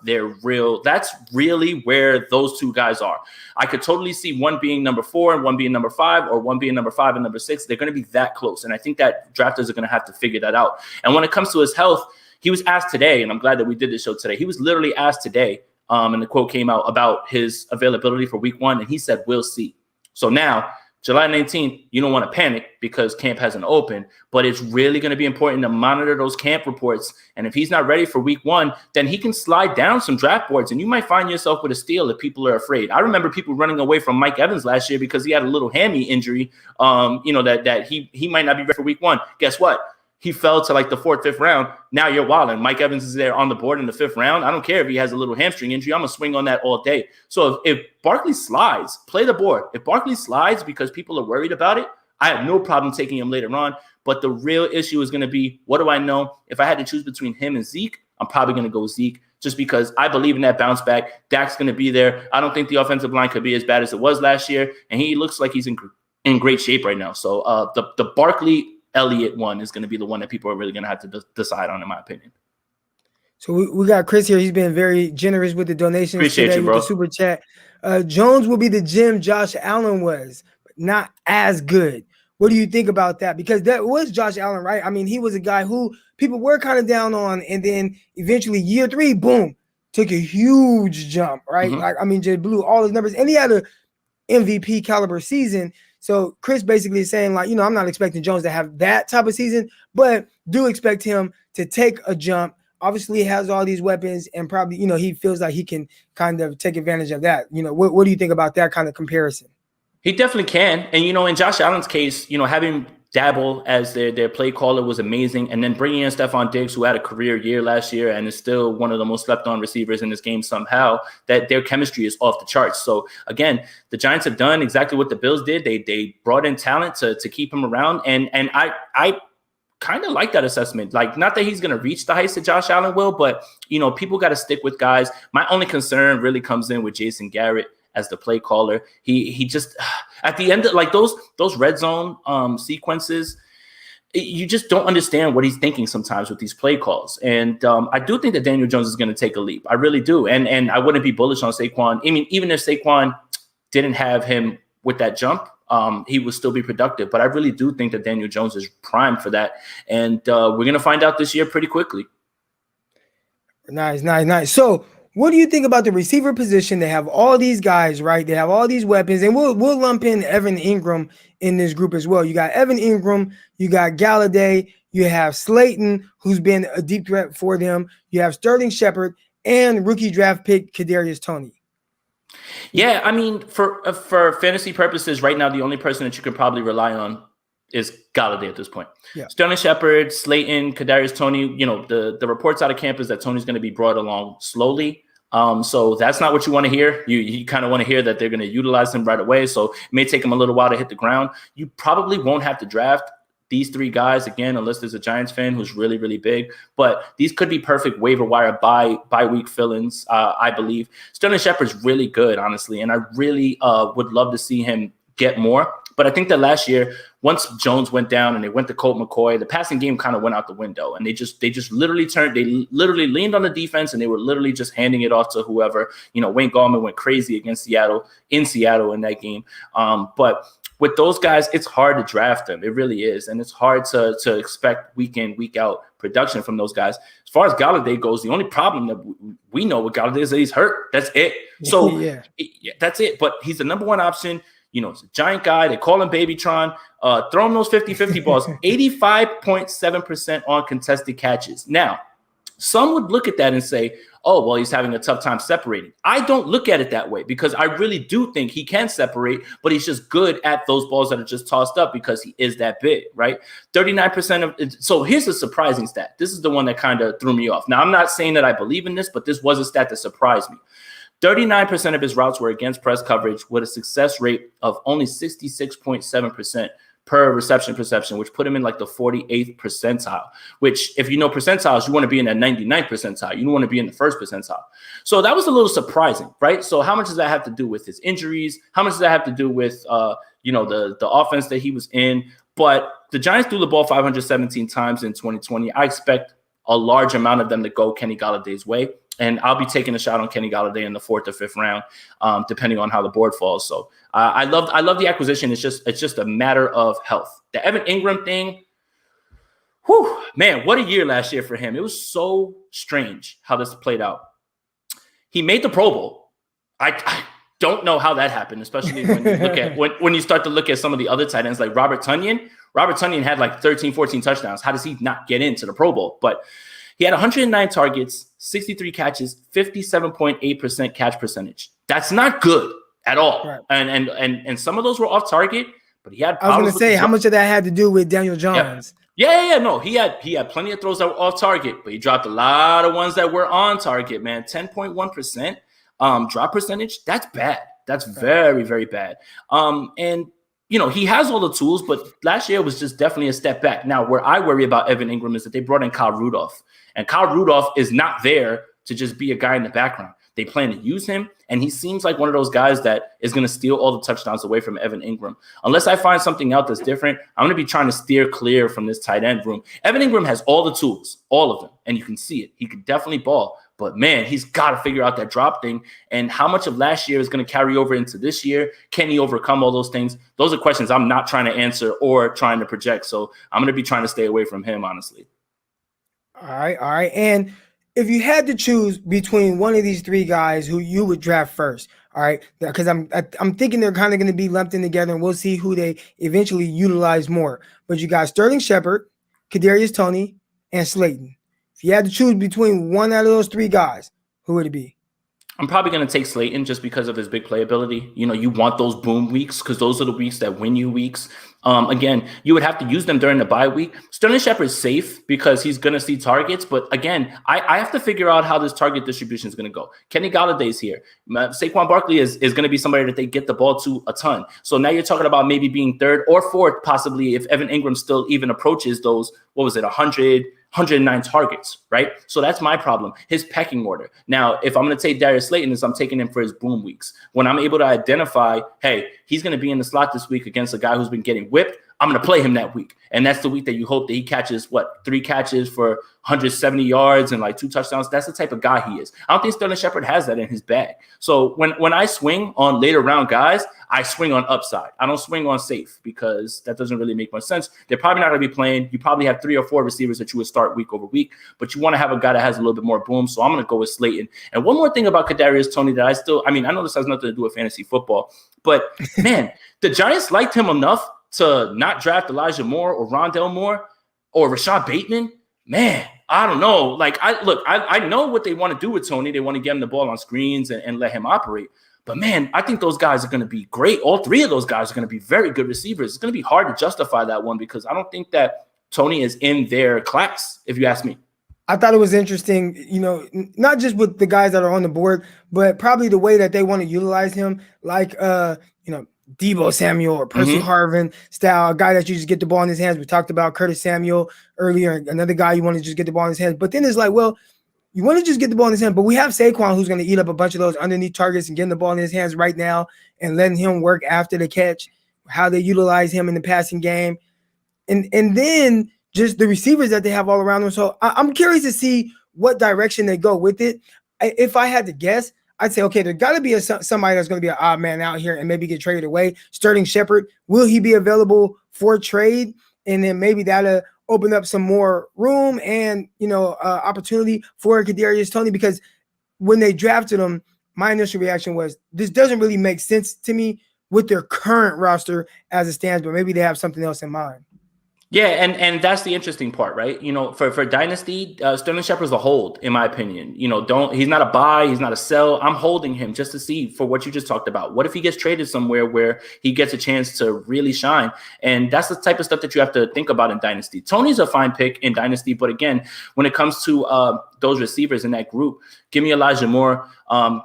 [SPEAKER 2] that's really where those two guys are. I could totally see one being number 4 and one being number 5, or one being number 5 and number 6. They're going to be that close. And I think that drafters are going to have to figure that out. And when it comes to his health, he was asked today, and I'm glad that we did this show today. He was literally asked today, and the quote came out about his availability for week 1. And he said, we'll see. So now, July 19th, you don't want to panic because camp hasn't opened, but it's really going to be important to monitor those camp reports. And if he's not ready for week 1, then he can slide down some draft boards and you might find yourself with a steal if people are afraid. I remember people running away from Mike Evans last year because he had a little hammy injury, that he might not be ready for week 1. Guess what? He fell to like the 4th, 5th round. Now you're wilding. Mike Evans is there on the board in the 5th round. I don't care if he has a little hamstring injury. I'm going to swing on that all day. So if Barkley slides, play the board. If Barkley slides because people are worried about it, I have no problem taking him later on. But the real issue is going to be, what do I know? If I had to choose between him and Zeke, I'm probably going to go Zeke just because I believe in that bounce back. Dak's going to be there. I don't think the offensive line could be as bad as it was last year. And he looks like he's in great shape right now. So the Barkley Elliott one is going to be the one that people are really going to have to decide on, in my opinion.
[SPEAKER 1] So we got Chris here. He's been very generous with the donations.
[SPEAKER 2] Appreciate
[SPEAKER 1] today
[SPEAKER 2] you, bro.
[SPEAKER 1] With the super chat. Jones will be the gym Josh Allen was, but not as good. What do you think about that? Because that was Josh Allen, right? I mean, he was a guy who people were kind of down on, and then eventually year 3, boom, took a huge jump, right?
[SPEAKER 2] Mm-hmm.
[SPEAKER 1] Like, I mean, just blew all his numbers, and he had a MVP caliber season. So Chris basically is saying, like, I'm not expecting Jones to have that type of season, but do expect him to take a jump. Obviously, he has all these weapons, and probably, he feels like he can kind of take advantage of that. What do you think about that kind of comparison?
[SPEAKER 2] He definitely can. And, in Josh Allen's case, having Dabble as their play caller was amazing. And then bringing in Stephon Diggs, who had a career year last year and is still one of the most slept on receivers in this game somehow, that their chemistry is off the charts. So again, the Giants have done exactly what the Bills did. They brought in talent to keep him around. And I kind of like that assessment. Like, not that he's going to reach the heights that Josh Allen will, but, people got to stick with guys. My only concern really comes in with Jason Garrett as the play caller. He just, at the end of like those red zone sequences, you just don't understand what he's thinking sometimes with these play calls. And I do think that Daniel Jones is going to take a leap. I really do. And I wouldn't be bullish on Saquon. I mean, even if Saquon didn't have him with that jump, he would still be productive. But I really do think that Daniel Jones is primed for that. And we're going to find out this year pretty quickly.
[SPEAKER 1] Nice. So what do you think about the receiver position? They have all these guys, right? They have all these weapons, and we'll lump in Evan Ingram in this group as well. You got Evan Ingram, you got Galladay, you have Slayton, who's been a deep threat for them. You have Sterling Shepard and rookie draft pick Kadarius Toney.
[SPEAKER 2] Yeah, I mean, for fantasy purposes, right now the only person that you can probably rely on is Galladay at this point. Yeah. Sterling Shepard, Slayton, Kadarius Toney, the reports out of camp is that Tony's going to be brought along slowly. So that's not what you want to hear. You kind of want to hear that they're going to utilize him right away. So it may take him a little while to hit the ground. You probably won't have to draft these three guys, again, unless there's a Giants fan who's really, really big, but these could be perfect waiver wire bye week fill-ins, I believe. Sterling Shepard's really good, honestly, and I really would love to see him get more. But I think that last year, once Jones went down and they went to Colt McCoy, the passing game kind of went out the window, and they literally leaned on the defense, and they were literally just handing it off to whoever. Wayne Gallman went crazy against Seattle in that game. But with those guys, it's hard to draft them. It really is, and it's hard to expect week in, week out production from those guys. As far as Galladay goes, the only problem that we know with Galladay is that he's hurt. That's it. So that's it. But he's the number one option. It's a giant guy. They call him Babytron. Throw him those 50-50 balls. 85.7% on contested catches. Now, some would look at that and say, oh, well, he's having a tough time separating. I don't look at it that way because I really do think he can separate, but he's just good at those balls that are just tossed up because he is that big, right? 39% of – so here's a surprising stat. This is the one that kind of threw me off. Now, I'm not saying that I believe in this, but this was a stat that surprised me. 39% of his routes were against press coverage with a success rate of only 66.7% per reception perception, which put him in like the 48th percentile, which if you know percentiles, you want to be in that 99th percentile. You don't want to be in the first percentile. So that was a little surprising, right? So how much does that have to do with his injuries? How much does that have to do with, the offense that he was in? But the Giants threw the ball 517 times in 2020. I expect a large amount of them to go Kenny Galladay's way. And I'll be taking a shot on Kenny Galladay in the 4th or 5th round, depending on how the board falls. So I love the acquisition. It's just a matter of health. The Evan Ingram thing, whew, man, what a year last year for him. It was so strange how this played out. He made the Pro Bowl. I don't know how that happened, especially when you look at when you start to look at some of the other tight ends like Robert Tonyan. Robert Tonyan had like 13, 14 touchdowns. How does he not get into the Pro Bowl? But he had 109 targets, 63 catches, 57.8% catch percentage. That's not good at all. Right. And some of those were off target, but he had.
[SPEAKER 1] I was going to say, how much of that had to do with Daniel Jones?
[SPEAKER 2] Yeah. No, he had plenty of throws that were off target, but he dropped a lot of ones that were on target. Man, 10.1% drop percentage. That's bad. That's very, very bad. And he has all the tools, but last year was just definitely a step back. Now, where I worry about Evan Ingram is that they brought in Kyle Rudolph. And Kyle Rudolph is not there to just be a guy in the background. They plan to use him, and he seems like one of those guys that is going to steal all the touchdowns away from Evan Ingram. Unless I find something out that's different, I'm going to be trying to steer clear from this tight end room. Evan Ingram has all the tools, all of them, and you can see it. He can definitely ball. But, man, he's got to figure out that drop thing. And how much of last year is going to carry over into this year? Can he overcome all those things? Those are questions I'm not trying to answer or trying to project. So I'm going to be trying to stay away from him, honestly.
[SPEAKER 1] All right. And if you had to choose between one of these three guys who you would draft first, all right, because I'm thinking they're kind of going to be lumped in together, and we'll see who they eventually utilize more. But you got Sterling Shepard, Kadarius Toney, and Slayton. If you had to choose between one out of those three guys, who would it be?
[SPEAKER 2] I'm probably going to take Slayton just because of his big playability. You want those boom weeks because those are the weeks that win you weeks. Again, you would have to use them during the bye week. Sterling Shepard's safe because he's going to see targets. But again, I have to figure out how this target distribution is going to go. Kenny Galladay's here. Saquon Barkley is going to be somebody that they get the ball to a ton. So now you're talking about maybe being 3rd or 4th, possibly if Evan Ingram still even approaches those, 109 targets, right? So that's my problem, his pecking order. Now, if I'm going to take Darius Slayton, I'm taking him for his boom weeks. When I'm able to identify, hey, he's going to be in the slot this week against a guy who's been getting whipped, I'm going to play him that week. And that's the week that you hope that he catches, 3 catches for 170 yards and like 2 touchdowns. That's the type of guy he is. I don't think Sterling Shepard has that in his bag. So when I swing on later round guys, I swing on upside. I don't swing on safe because that doesn't really make much sense. They're probably not going to be playing. You probably have 3 or 4 receivers that you would start week over week, but you want to have a guy that has a little bit more boom. So I'm going to go with Slayton. And one more thing about Kadarius Toney that I know this has nothing to do with fantasy football, but man, the Giants liked him enough to not draft Elijah Moore or Rondell Moore or Rashad Bateman. Man, I don't know. Like, I know what they want to do with Toney. They want to get him the ball on screens and let him operate. But, man, I think those guys are going to be great. All 3 of those guys are going to be very good receivers. It's going to be hard to justify that one because I don't think that Toney is in their class, if you ask me.
[SPEAKER 1] I thought it was interesting, not just with the guys that are on the board, but probably the way that they want to utilize him. Like, Debo Samuel or Percy Harvin style, a guy that you just get the ball in his hands. We talked about Curtis Samuel earlier, another guy you want to just get the ball in his hands. But then it's like, well, you want to just get the ball in his hands, but we have Saquon who's going to eat up a bunch of those underneath targets and getting the ball in his hands right now and letting him work after the catch, how they utilize him in the passing game. And then just the receivers that they have all around them. So I'm curious to see what direction they go with it. If I had to guess, I'd say, okay, there got to be somebody that's going to be an odd man out here and maybe get traded away. Sterling Shepard, will he be available for trade? And then maybe that'll open up some more room and, opportunity for Kadarius Toney, because when they drafted him, my initial reaction was this doesn't really make sense to me with their current roster as it stands, but maybe they have something else in mind.
[SPEAKER 2] Yeah, and that's the interesting part, right? For Dynasty, Sterling Shepard's a hold, in my opinion. He's not a buy, he's not a sell. I'm holding him just to see for what you just talked about. What if he gets traded somewhere where he gets a chance to really shine? And that's the type of stuff that you have to think about in Dynasty. Tony's a fine pick in Dynasty, but again, when it comes to those receivers in that group, give me Elijah Moore,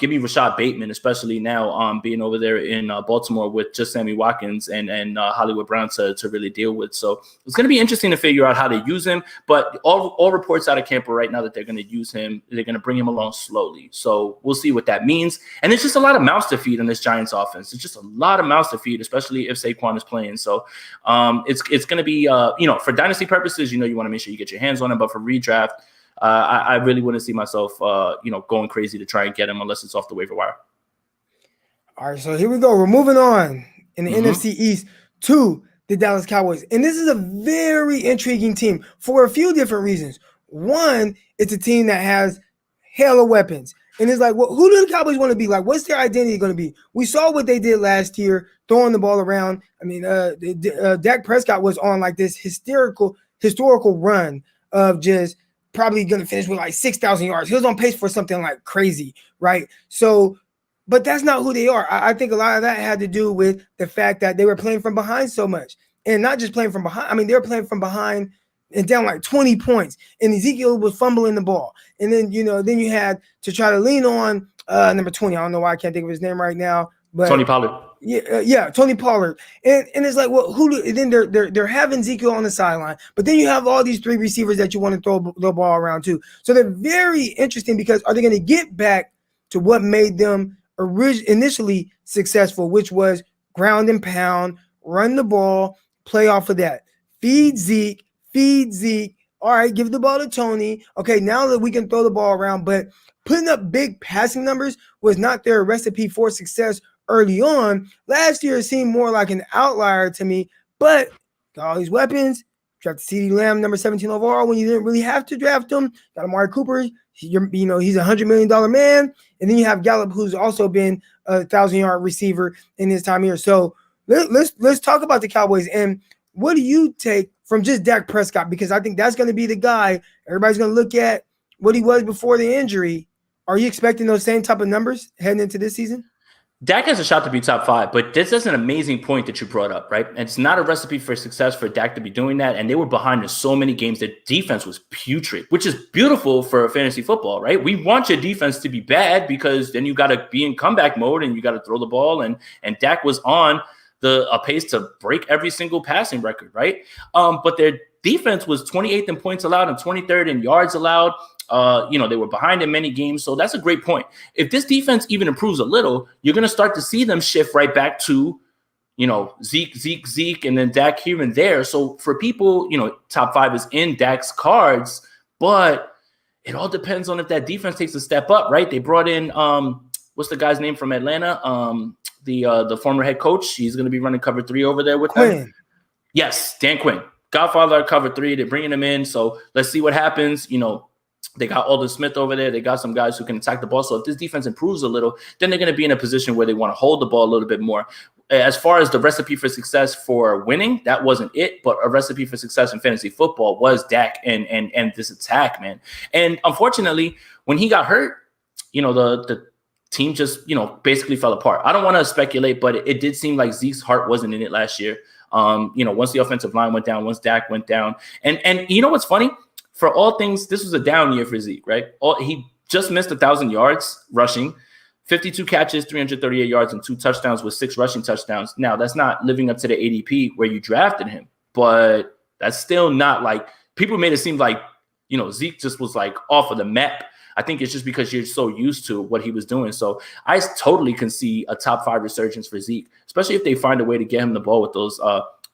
[SPEAKER 2] give me Rashad Bateman, especially now being over there in Baltimore with just Sammy Watkins and Hollywood Brown to really deal with. So it's going to be interesting to figure out how to use him. But all reports out of camp are right now that they're going to use him. They're going to bring him along slowly. So we'll see what that means. And there's just a lot of mouths to feed in this Giants offense. It's just a lot of mouths to feed, especially if Saquon is playing. So it's going to be, for dynasty purposes, you want to make sure you get your hands on him. But for redraft, I really wouldn't see myself, going crazy to try and get him unless it's off the waiver wire.
[SPEAKER 1] All right, so here we go. We're moving on in the NFC East to the Dallas Cowboys. And this is a very intriguing team for a few different reasons. One, it's a team that has hella weapons. And it's like, well, who do the Cowboys want to be? Like, what's their identity going to be? We saw what they did last year, throwing the ball around. I mean, Dak Prescott was on like this historical run of just probably going to finish with like 6,000 yards. He was on pace for something like crazy, right? So, but that's not who they are. I think a lot of that had to do with the fact that they were playing from behind so much. And not just playing from behind. I mean, they were playing from behind and down like 20 points. And Ezekiel was fumbling the ball. And then, then you had to try to lean on number 20. I don't know why I can't think of his name right now. But
[SPEAKER 2] Tony Pollard.
[SPEAKER 1] Yeah, Tony Pollard. And it's like, well, then they're having Ezekiel on the sideline, but then you have all these three receivers that you want to throw the ball around too. So they're very interesting because are they going to get back to what made them initially successful, which was ground and pound, run the ball, play off of that, feed Zeke. All right, give the ball to Tony. Okay, now that we can throw the ball around, but putting up big passing numbers was not their recipe for success early on. Last year, it seemed more like an outlier to me, but got all these weapons. Drafted CeeDee Lamb, number 17 overall, when you didn't really have to draft him. Got Amari Cooper. He's a $100 million man. And then you have Gallup, who's also been a 1,000-yard receiver in his time here. So let's talk about the Cowboys. And what do you take from just Dak Prescott? Because I think that's going to be the guy everybody's going to look at what he was before the injury. Are you expecting those same type of numbers heading into this season?
[SPEAKER 2] Dak has a shot to be top 5, but this is an amazing point that you brought up, right? And it's not a recipe for success for Dak to be doing that. And they were behind in so many games. Their defense was putrid, which is beautiful for fantasy football, right? We want your defense to be bad because then you got to be in comeback mode and you got to throw the ball. And Dak was on a pace to break every single passing record, right? But their defense was 28th in points allowed and 23rd in yards allowed. They were behind in many games. So that's a great point. If this defense even improves a little, you're going to start to see them shift right back to, Zeke, and then Dak here and there. So for people, top 5 is in Dak's cards, but it all depends on if that defense takes a step up, right? They brought in, what's the guy's name from Atlanta? The former head coach. He's going to be running cover 3 over there with them. Yes, Dan Quinn. Godfather cover 3. They're bringing him in. So let's see what happens. They got Aldon Smith over there. They got some guys who can attack the ball. So if this defense improves a little, then they're going to be in a position where they want to hold the ball a little bit more. As far as the recipe for success for winning, that wasn't it. But a recipe for success in fantasy football was Dak and this attack, man. And unfortunately, when he got hurt, the team just, basically fell apart. I don't want to speculate, but it did seem like Zeke's heart wasn't in it last year. Once the offensive line went down, once Dak went down. And you know what's funny? For all things, this was a down year for Zeke, right? He just missed 1,000 yards rushing, 52 catches, 338 yards, and 2 touchdowns with 6 rushing touchdowns. Now, that's not living up to the ADP where you drafted him, but that's still not like people made it seem like, Zeke just was like off of the map. I think it's just because you're so used to what he was doing. So I totally can see a top 5 resurgence for Zeke, especially if they find a way to get him the ball with those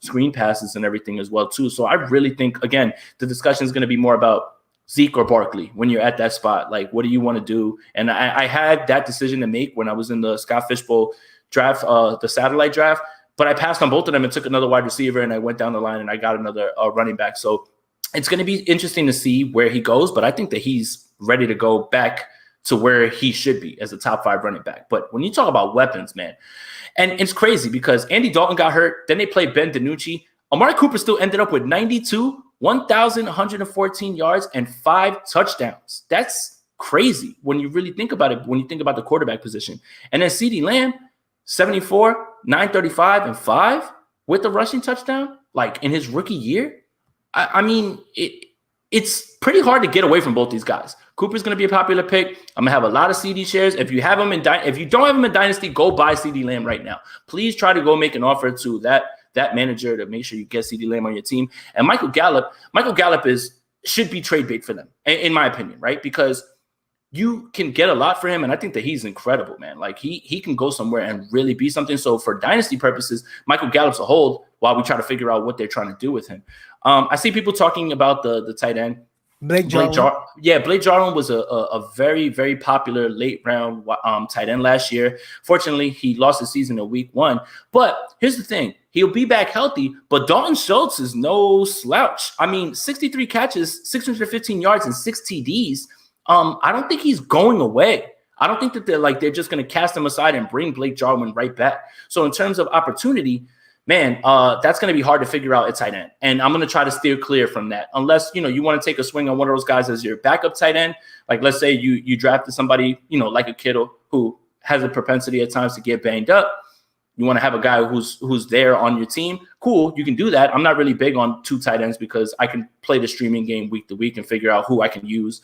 [SPEAKER 2] screen passes and everything as well, too. So I really think, again, the discussion is going to be more about Zeke or Barkley when you're at that spot. Like, what do you want to do? And I had that decision to make when I was in the Scott Fishbowl draft, the satellite draft, but I passed on both of them and took another wide receiver, and I went down the line and I got another running back. So it's going to be interesting to see where he goes, but I think that he's ready to go back to where he should be as a top 5 running back. But when you talk about weapons, man, and it's crazy because Andy Dalton got hurt. Then they played Ben DiNucci. Amari Cooper still ended up with 92, 1,114 yards, and 5 touchdowns. That's crazy when you really think about it, when you think about the quarterback position. And then CeeDee Lamb, 74, 935, and 5 with the rushing touchdown, like in his rookie year. I mean, it's pretty hard to get away from both these guys. Cooper's going to be a popular pick. I'm going to have a lot of CD shares. If you have him if you don't have him in Dynasty, go buy CeeDee Lamb right now. Please try to go make an offer to that manager to make sure you get CeeDee Lamb on your team. And Michael Gallup should be trade bait for them, in my opinion, right? Because you can get a lot for him, and I think that he's incredible, man. Like, he can go somewhere and really be something. So for Dynasty purposes, Michael Gallup's a hold while we try to figure out what they're trying to do with him. I see people talking about the tight end.
[SPEAKER 1] Blake Jarwin.
[SPEAKER 2] Blake Jarwin was a very, very popular late round tight end last year. Fortunately, he lost the season in week 1. But here's the thing. He'll be back healthy, but Dalton Schultz is no slouch. I mean, 63 catches, 615 yards, and 6 TDs. I don't think he's going away. I don't think that they're just going to cast him aside and bring Blake Jarwin right back. So in terms of opportunity, man, that's going to be hard to figure out at tight end. And I'm going to try to steer clear from that. Unless, you want to take a swing on one of those guys as your backup tight end. Like, let's say you drafted somebody, like a Kittle who has a propensity at times to get banged up. You want to have a guy who's there on your team. Cool, you can do that. I'm not really big on 2 tight ends because I can play the streaming game week to week and figure out who I can use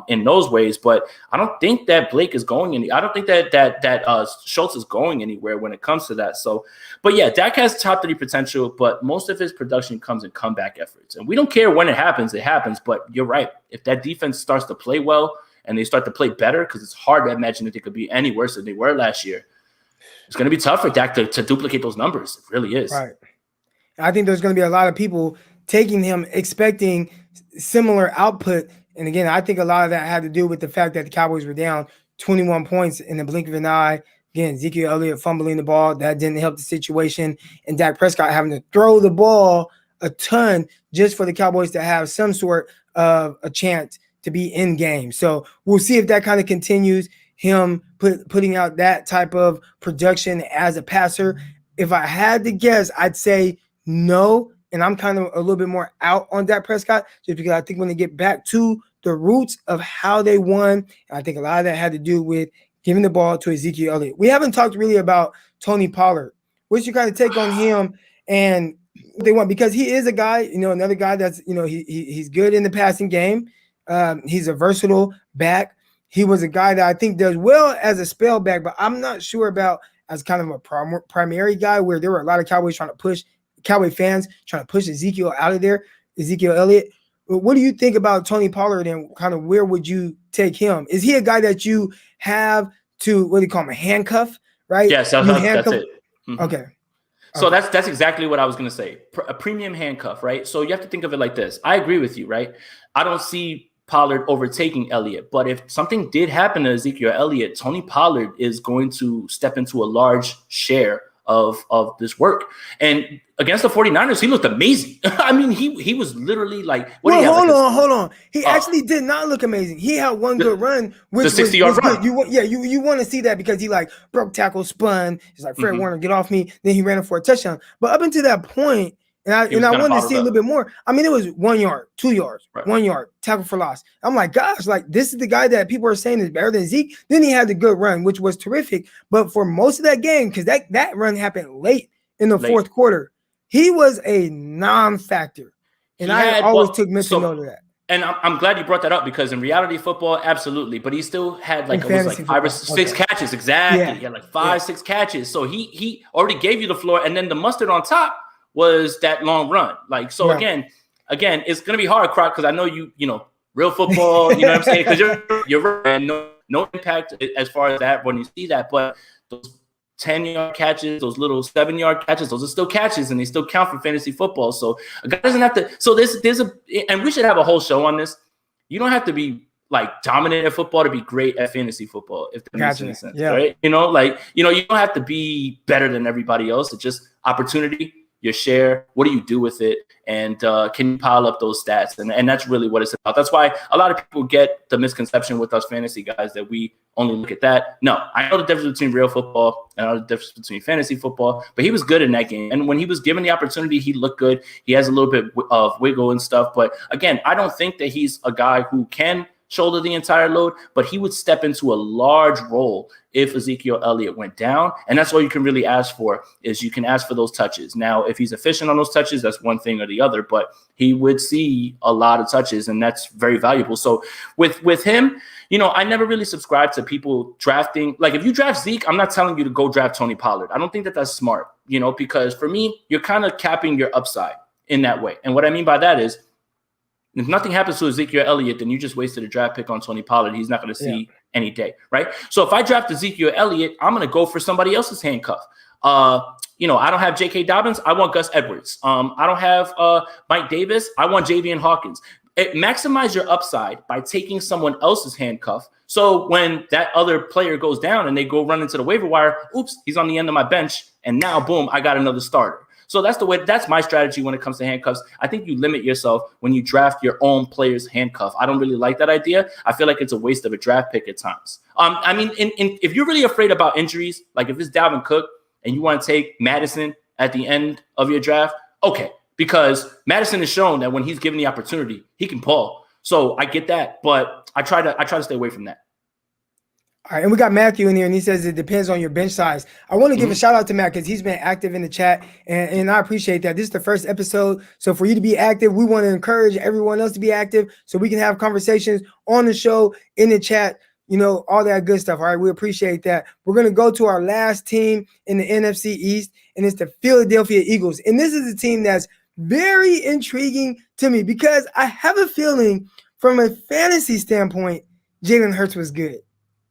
[SPEAKER 2] in those ways. But I don't think that Blake is going I don't think that Schultz is going anywhere when it comes to that. So, but yeah, Dak has top 3 potential, but most of his production comes in comeback efforts. And we don't care when it happens. But you're right. If that defense starts to play well and they start to play better, because it's hard to imagine that they could be any worse than they were last year, it's going to be tough for Dak to duplicate those numbers. It really is.
[SPEAKER 1] Right. I think there's going to be a lot of people taking him, expecting similar output. And again, I think a lot of that had to do with the fact that the Cowboys were down 21 points in the blink of an eye. Again, Ezekiel Elliott fumbling the ball. That didn't help the situation. And Dak Prescott having to throw the ball a ton just for the Cowboys to have some sort of a chance to be in game. So we'll see if that kind of continues. Him putting out that type of production as a passer. If I had to guess, I'd say no. And I'm kind of a little bit more out on Dak Prescott just because I think when they get back to the roots of how they won, I think a lot of that had to do with giving the ball to Ezekiel Elliott. We haven't talked really about Tony Pollard. What's your kind of take on him and what they want? Because he is a guy, another guy that's, he's good in the passing game. He's a versatile back. He was a guy that I think does well as a spell back, but I'm not sure about as kind of a primary guy where there were a lot of Cowboy fans trying to push Ezekiel out of there, Ezekiel Elliott. What do you think about Tony Pollard and kind of where would you take him? Is he a guy that you have to, what do you call him, a handcuff, right?
[SPEAKER 2] Yes, that's it. Mm-hmm.
[SPEAKER 1] Okay.
[SPEAKER 2] So that's exactly what I was going to say. A premium handcuff, right? So you have to think of it like this. I agree with you, right? I don't see Pollard overtaking Elliott, but if something did happen to Ezekiel Elliott, Tony Pollard is going to step into a large share of this work. And against the 49ers, he looked amazing. I mean, he was literally like,
[SPEAKER 1] hold on. He actually did not look amazing. He had one good run, which
[SPEAKER 2] the 60-yard run.
[SPEAKER 1] You want to see that because he like broke tackle, spun. He's like, Fred Warner, get off me. Then he ran it for a touchdown. But up until that point, and I wanted to see a little bit more. I mean, it was 1 yard, 2 yards, right. 1 yard, tackle for loss. I'm like, gosh, like this is the guy that people are saying is better than Zeke. Then he had the good run, which was terrific. But for most of that game, because that run happened late in the fourth quarter, he was a non-factor. And I always took mental note of that.
[SPEAKER 2] And I'm glad you brought that up because in reality football, absolutely. But he still had like,
[SPEAKER 1] In
[SPEAKER 2] it was like
[SPEAKER 1] fantasy
[SPEAKER 2] 5 or
[SPEAKER 1] football.
[SPEAKER 2] 6
[SPEAKER 1] Okay.
[SPEAKER 2] catches. Exactly.
[SPEAKER 1] Yeah.
[SPEAKER 2] He had like 5, 6 catches. So he already gave you the floor. And then the mustard on top was that long run. Like, so
[SPEAKER 1] Yeah.
[SPEAKER 2] again, it's going to be hard, Croc, because I know you know, real football, you know what I'm saying? Because you're right, and no impact as far as that when you see that. But those 10-yard catches, those little 7-yard catches, those are still catches and they still count for fantasy football. So a guy doesn't have to. So there's a, and we should have a whole show on this. You don't have to be like dominant at football to be great at fantasy football, if that makes any sense, right? You know, like, you don't have to be better than everybody else. It's just opportunity, your share. What do you do with it? And can you pile up those stats? And that's really what it's about. That's why a lot of people get the misconception with us fantasy guys that we only look at that. No, I know the difference between real football and I know the difference between fantasy football, but he was good in that game. And when he was given the opportunity, he looked good. He has a little bit of wiggle and stuff. But again, I don't think that he's a guy who can shoulder the entire load, but he would step into a large role if Ezekiel Elliott went down. And that's all you can really ask for, is you can ask for those touches. Now, if he's efficient on those touches, that's one thing or the other, but he would see a lot of touches, and that's very valuable. So with him, I never really subscribed to people drafting. Like, if you draft Zeke, I'm not telling you to go draft Tony Pollard. I don't think that that's smart, because for me, you're kind of capping your upside in that way. And what I mean by that is, if nothing happens to Ezekiel Elliott, then you just wasted a draft pick on Tony Pollard. He's not going to see any day, right? So if I draft Ezekiel Elliott, I'm going to go for somebody else's handcuff. I don't have J.K. Dobbins. I want Gus Edwards. I don't have Mike Davis. I want Javian Hawkins. Maximize your upside by taking someone else's handcuff. So when that other player goes down and they go run into the waiver wire, oops, he's on the end of my bench. And now, boom, I got another starter. So that's my strategy when it comes to handcuffs. I think you limit yourself when you draft your own player's handcuff. I don't really like that idea. I feel like it's a waste of a draft pick at times. If you're really afraid about injuries, like if it's Dalvin Cook and you want to take Madison at the end of your draft, okay, because Madison has shown that when he's given the opportunity, he can pull. So I get that, but I try to stay away from that.
[SPEAKER 1] All right, and we got Matthew in here, and he says it depends on your bench size. I want to give a shout out to Matt because he's been active in the chat, and I appreciate that. This is the first episode, so for you to be active, we want to encourage everyone else to be active so we can have conversations on the show, in the chat, all that good stuff. All right, we appreciate that. We're going to go to our last team in the NFC East, and it's the Philadelphia Eagles. And this is a team that's very intriguing to me because I have a feeling from a fantasy standpoint, Jalen Hurts was good.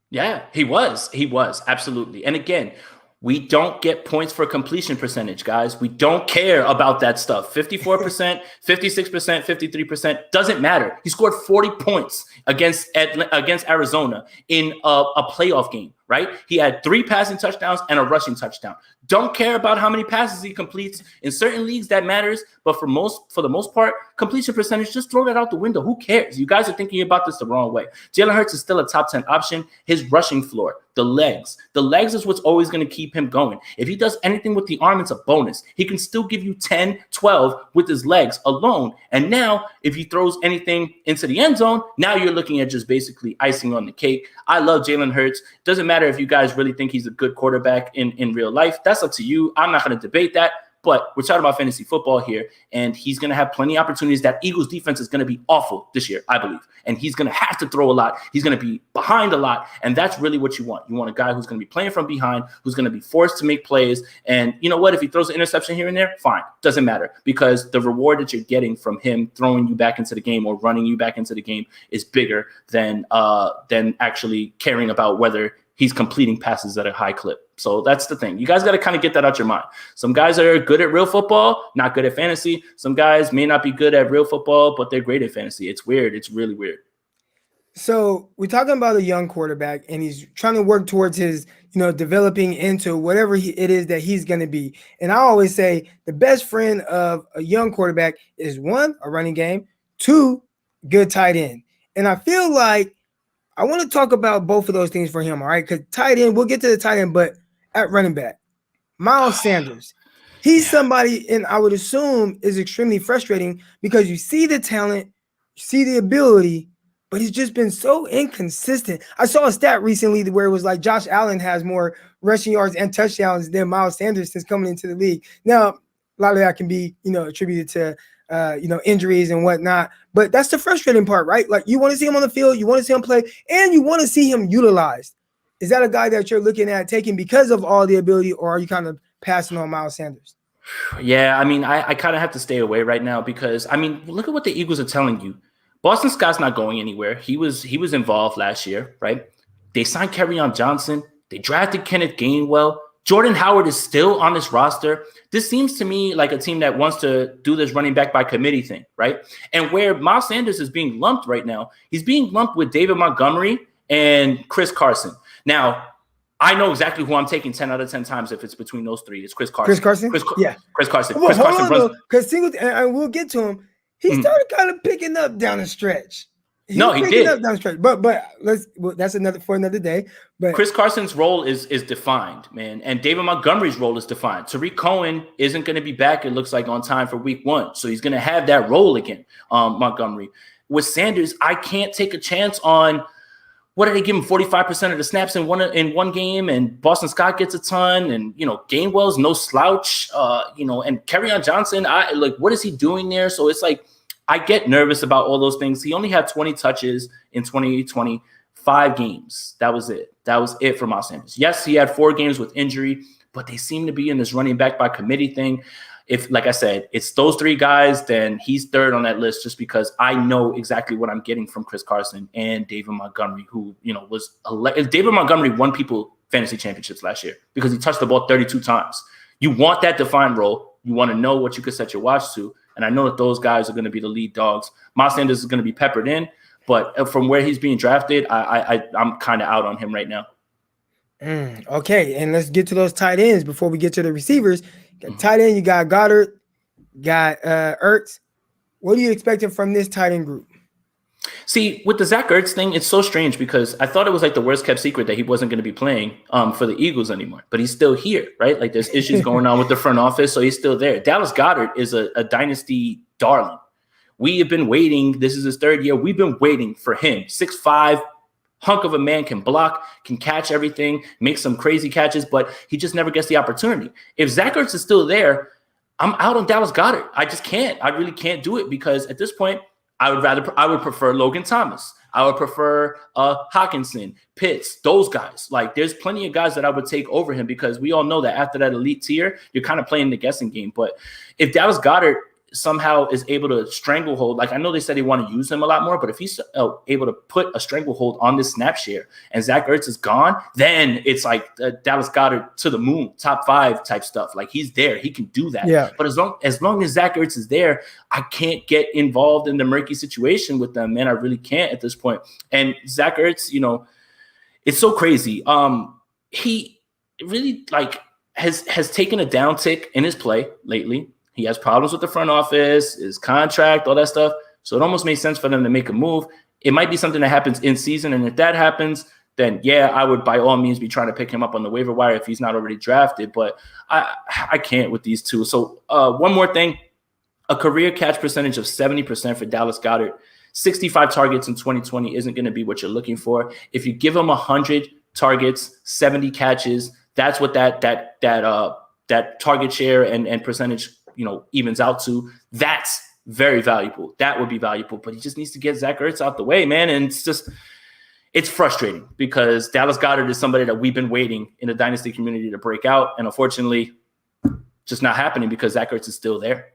[SPEAKER 2] Yeah, he was. He was. Absolutely. And again, we don't get points for completion percentage, guys. We don't care about that stuff. 54%, 56%, 53%, doesn't matter. He scored 40 points against Arizona in a playoff game, right? He had 3 passing touchdowns and a rushing touchdown. Don't care about how many passes he completes. In certain leagues, that matters. But for the most part, completion percentage, just throw that out the window. Who cares? You guys are thinking about this the wrong way. Jalen Hurts is still a top 10 option. His rushing floor, the legs is what's always going to keep him going. If he does anything with the arm, it's a bonus. He can still give you 10, 12 with his legs alone. And now if he throws anything into the end zone, now you're looking at just basically icing on the cake. I love Jalen Hurts. Doesn't matter if you guys really think he's a good quarterback in real life. That's up to you. I'm not going to debate that. But we're talking about fantasy football here, and he's going to have plenty of opportunities. That Eagles defense is going to be awful this year, I believe. And he's going to have to throw a lot. He's going to be behind a lot, and that's really what you want. You want a guy who's going to be playing from behind, who's going to be forced to make plays. And you know what? If he throws an interception here and there, fine. Doesn't matter, because the reward that you're getting from him throwing you back into the game or running you back into the game is bigger than actually caring about whether he's completing passes at a high clip. So that's the thing. You guys got to kind of get that out your mind. Some guys are good at real football, not good at fantasy. Some guys may not be good at real football, but they're great at fantasy. It's weird. It's really weird.
[SPEAKER 1] So we're talking about a young quarterback, and he's trying to work towards his, developing into whatever it is that he's going to be. And I always say the best friend of a young quarterback is 1, a running game, 2, good tight end. And I feel like I want to talk about both of those things for him, all right? Because tight end, we'll get to the tight end, but at running back, Miles Sanders. He's somebody, and I would assume is extremely frustrating because you see the talent, you see the ability, but he's just been so inconsistent. I saw a stat recently where it was like Josh Allen has more rushing yards and touchdowns than Miles Sanders since coming into the league. Now, a lot of that can be, attributed to injuries and whatnot. But that's the frustrating part, right? Like you want to see him on the field, you want to see him play, and you want to see him utilized. Is that a guy that you're looking at taking because of all the ability, or are you kind of passing on Miles Sanders?
[SPEAKER 2] Yeah, I mean, I kind of have to stay away right now because, I mean, look at what the Eagles are telling you. Boston Scott's not going anywhere. He was involved last year, right? They signed Kerryon Johnson. They drafted Kenneth Gainwell. Jordan Howard is still on this roster. This seems to me like a team that wants to do this running back by committee thing, right? And where Miles Sanders is being lumped right now, he's being lumped with David Montgomery and Chris Carson. Now, I know exactly who I'm taking 10 out of 10 times if it's between those three. It's Chris Carson.
[SPEAKER 1] Chris Carson?
[SPEAKER 2] Yeah. Chris Carson.
[SPEAKER 1] Well,
[SPEAKER 2] Chris Carson runs.
[SPEAKER 1] Because and we'll get to him. He started kind of picking up down the stretch.
[SPEAKER 2] He did.
[SPEAKER 1] Up down the stretch. But that's another day. But
[SPEAKER 2] Chris Carson's role is defined, man. And David Montgomery's role is defined. Tariq Cohen isn't going to be back, it looks like, on time for week 1. So he's going to have that role again, Montgomery. With Sanders, I can't take a chance on – what did they give him? 45% of the snaps in one game, and Boston Scott gets a ton, and Gainwell's no slouch, and Kerryon Johnson. What is he doing there? So it's like I get nervous about all those things. He only had 20 touches in 2025 games. That was it. That was it for Miles Sanders. Yes, he had 4 games with injury, but they seem to be in this running back by committee thing. If, like I said, it's those 3 guys, then he's third on that list just because I know exactly what I'm getting from Chris Carson and David Montgomery, who, was David Montgomery won people fantasy championships last year because he touched the ball 32 times. You want that defined role. You want to know what you could set your watch to. And I know that those guys are going to be the lead dogs. Miles Sanders is going to be peppered in, but from where he's being drafted, I'm kind of out on him right now.
[SPEAKER 1] Okay, and let's get to those tight ends before we get to the receivers. Tight end, you got Goddard, got Ertz. What are you expecting from this tight end group?
[SPEAKER 2] See, with the Zach Ertz thing, it's so strange because I thought it was like the worst kept secret that he wasn't going to be playing for the Eagles anymore, but he's still here, right? Like there's issues going on with the front office, so he's still there. Dallas Goedert is a dynasty darling. We have been waiting. This is his 3rd year. We've been waiting for him. 6'5", hunk of a man, can block, can catch everything, make some crazy catches, but he just never gets the opportunity. If Zach Ertz is still there, I'm out on Dallas Goedert. I just can't. I really can't do it because at this point, I would prefer Logan Thomas. I would prefer Hawkinson, Pitts, those guys. Like there's plenty of guys that I would take over him because we all know that after that elite tier, you're kind of playing the guessing game. But if Dallas Goedert somehow is able to stranglehold, like I know they said they want to use him a lot more, but if he's able to put a stranglehold on this snap share and Zach Ertz is gone, then it's like Dallas Goedert to the moon, top 5 type stuff. Like he's there, he can do that.
[SPEAKER 1] Yeah.
[SPEAKER 2] But as long as Zach Ertz is there, I can't get involved in the murky situation with them, man. I really can't at this point. And Zach Ertz, it's so crazy. He really has taken a downtick in his play lately. He has problems with the front office, his contract, all that stuff. So it almost made sense for them to make a move. It might be something that happens in season. And if that happens, then yeah, I would by all means be trying to pick him up on the waiver wire if he's not already drafted. But I can't with these two. So one more thing, a career catch percentage of 70% for Dallas Goedert. 65 targets in 2020 isn't going to be what you're looking for. If you give him 100 targets, 70 catches, that's what that target share and percentage evens out to. That's very valuable. That would be valuable, but he just needs to get Zach Ertz out the way, man. And it's frustrating because Dallas Goedert is somebody that we've been waiting in the dynasty community to break out. And unfortunately, just not happening because Zach Ertz is still there.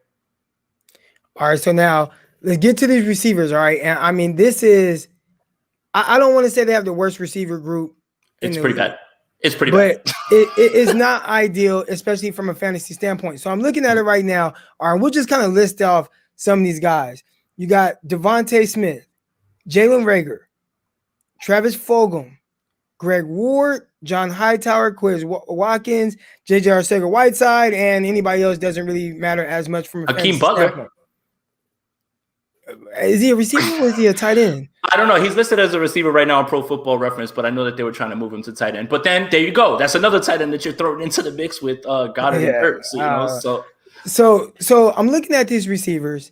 [SPEAKER 1] All right. So now let's get to these receivers. All right. And I mean, this is, I don't want to say they have the worst receiver group.
[SPEAKER 2] It's pretty bad. It's pretty bad.
[SPEAKER 1] But it is not ideal, especially from a fantasy standpoint. So I'm looking at it right now. All right, we'll just kind of list off some of these guys. You got Devontae Smith, Jalen Reagor, Travis Fulgham, Greg Ward, John Hightower, Quiz Watkins, J.J. Arcega-Whiteside, and anybody else doesn't really matter as much from a
[SPEAKER 2] Hakeem Butler.
[SPEAKER 1] Standpoint. Is he a receiver or is he a tight end?
[SPEAKER 2] I don't know. He's listed as a receiver right now on Pro Football Reference, but I know that they were trying to move him to tight end. But then there you go. That's another tight end that you're throwing into the mix with Goddard and Ertz.
[SPEAKER 1] So I'm looking at these receivers,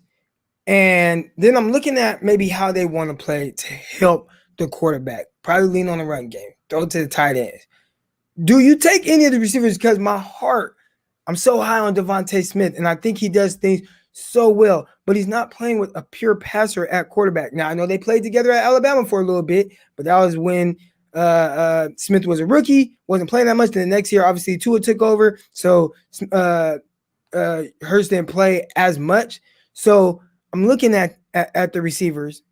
[SPEAKER 1] and then I'm looking at maybe how they want to play to help the quarterback. Probably lean on the run game. Throw to the tight ends. Do you take any of the receivers? Because my heart, I'm so high on Devontae Smith, and I think he does things so well, but he's not playing with a pure passer at quarterback. Now I know they played together at Alabama for a little bit, but that was when Smith was a rookie, wasn't playing that much. Then the next year, obviously Tua took over, so Hurts didn't play as much. So I'm looking at the receivers,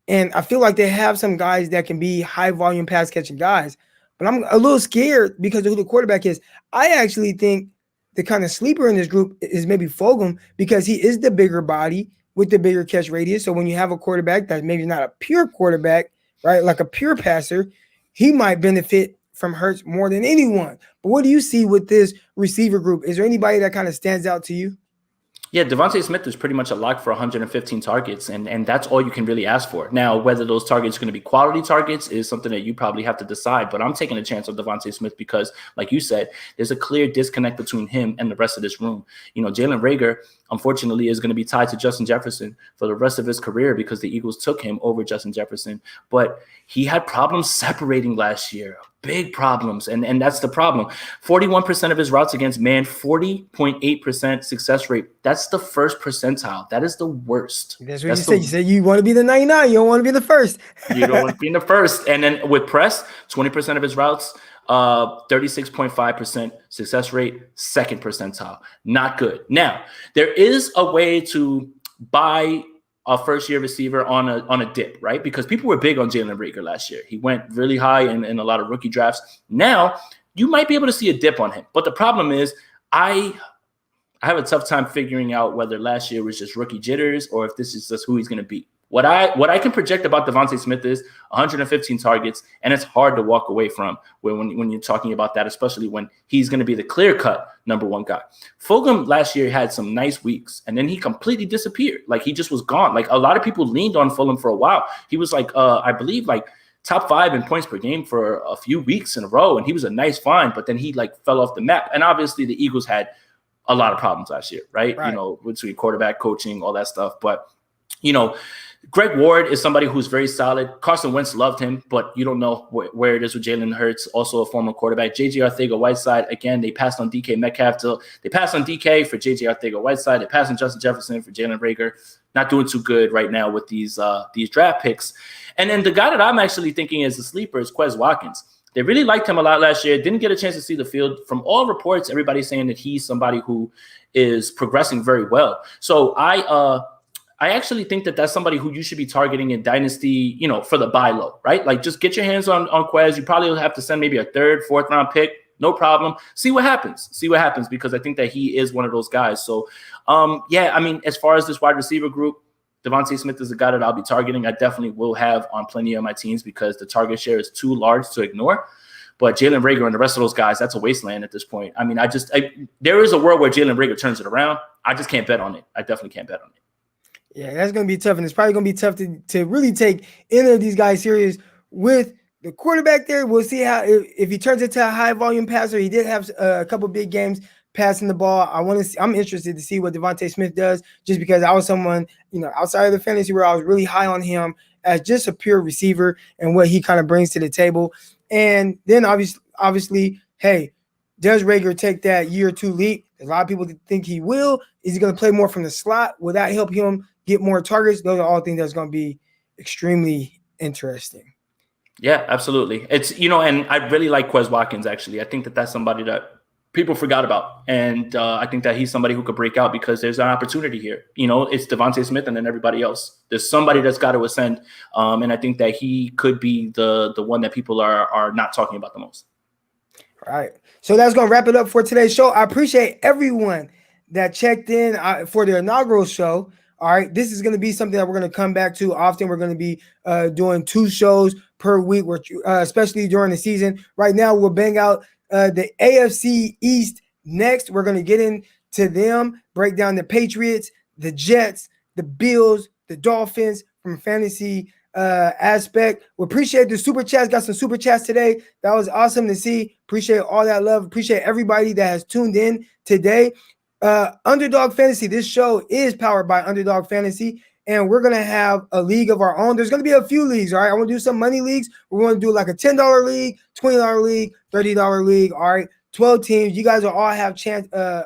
[SPEAKER 1] and I feel like they have some guys that can be high volume pass catching guys, but I'm a little scared because of who the quarterback is. I actually think the kind of sleeper in this group is maybe Fulgham because he is the bigger body with the bigger catch radius. So when you have a quarterback that's maybe not a pure quarterback, right, like a pure passer, he might benefit from Hurts more than anyone. But what do you see with this receiver group? Is there anybody that kind of stands out to you?
[SPEAKER 2] Yeah, Devontae Smith is pretty much a lock for 115 targets, and that's all you can really ask for. Now, whether those targets are going to be quality targets is something that you probably have to decide, but I'm taking a chance on Devontae Smith because, like you said, there's a clear disconnect between him and the rest of this room. You know, Jalen Reagor, unfortunately, is going to be tied to Justin Jefferson for the rest of his career because the Eagles took him over Justin Jefferson, but he had problems separating last year. Big problems, and that's the problem. 41% of his routes against man, 40.8% success rate. That's the first percentile. That is the worst.
[SPEAKER 1] That's what you said. You said you want to be the 99. You don't want to be the first.
[SPEAKER 2] You don't want to be in the first. And then with press, 20% of his routes, 36.5% success rate, second percentile. Not good. Now, there is a way to buy a first-year receiver on a dip, right? Because people were big on Jalen Reagor last year. He went really high in a lot of rookie drafts. Now, you might be able to see a dip on him. But the problem is I have a tough time figuring out whether last year was just rookie jitters or if this is just who he's going to be. What I can project about Devontae Smith is 115 targets, and it's hard to walk away from when you're talking about that, especially when he's going to be the clear-cut number one guy. Fulgham last year had some nice weeks, and then he completely disappeared. Like, he just was gone. Like, a lot of people leaned on Fulgham for a while. He was like, I believe, like top 5 in points per game for a few weeks in a row, and he was a nice find, but then he like fell off the map. And obviously the Eagles had a lot of problems last year, right? You know, between quarterback coaching, all that stuff. But, you know, Greg Ward is somebody who's very solid. Carson Wentz loved him, but you don't know where it is with Jalen Hurts, also a former quarterback. J.J. Arcega-Whiteside, again, they passed on DK Metcalf. They passed on DK for J.J. Arcega-Whiteside. They passed on Justin Jefferson for Jalen Reagor. Not doing too good right now with these draft picks. And then the guy that I'm actually thinking is the sleeper is Quez Watkins. They really liked him a lot last year. Didn't get a chance to see the field. From all reports, everybody's saying that he's somebody who is progressing very well. So I actually think that that's somebody who you should be targeting in Dynasty, you know, for the buy low, right? Like, just get your hands on Quez. You probably will have to send maybe a 3rd, 4th round pick. No problem. See what happens. Because I think that he is one of those guys. So, yeah, I mean, as far as this wide receiver group, Devontae Smith is a guy that I'll be targeting. I definitely will have on plenty of my teams because the target share is too large to ignore. But Jalen Reagor and the rest of those guys, that's a wasteland at this point. I mean, there is a world where Jalen Reagor turns it around. I just can't bet on it. I definitely can't bet on it.
[SPEAKER 1] Yeah, that's going to be tough, and it's probably going to be tough to really take any of these guys serious with the quarterback there. We'll see how if he turns into a high-volume passer. He did have a couple big games passing the ball. I'm interested to see what Devontae Smith does, just because I was someone, you know, outside of the fantasy where I was really high on him as just a pure receiver and what he kind of brings to the table. And then obviously, hey, does Reagor take that year or two leap? A lot of people think he will. Is he going to play more from the slot? Will that help him get more targets? Those are all things that's going to be extremely interesting.
[SPEAKER 2] Yeah, absolutely. It's, you know, and I really like Quez Watkins, actually. I think that that's somebody that people forgot about. And I think that he's somebody who could break out because there's an opportunity here. You know, it's Devontae Smith and then everybody else. There's somebody that's got to ascend. And I think that he could be the one that people are not talking about the most.
[SPEAKER 1] All right. So that's going to wrap it up for today's show. I appreciate everyone that checked in for the inaugural show. All right. This is going to be something that we're going to come back to often. We're going to be doing 2 shows per week, especially during the season. Right now, we'll bang out the AFC East next. We're going to get into them, break down the Patriots, the Jets, the Bills, the Dolphins from a fantasy aspect. We appreciate the super chats. Got some super chats today. That was awesome to see. Appreciate all that love. Appreciate everybody that has tuned in today. Underdog Fantasy. This show is powered by Underdog Fantasy, and we're going to have a league of our own. There's going to be a few leagues, all right? I want to do some money leagues. We're going to do like a $10 league, $20 league, $30 league, all right? 12 teams. You guys will all have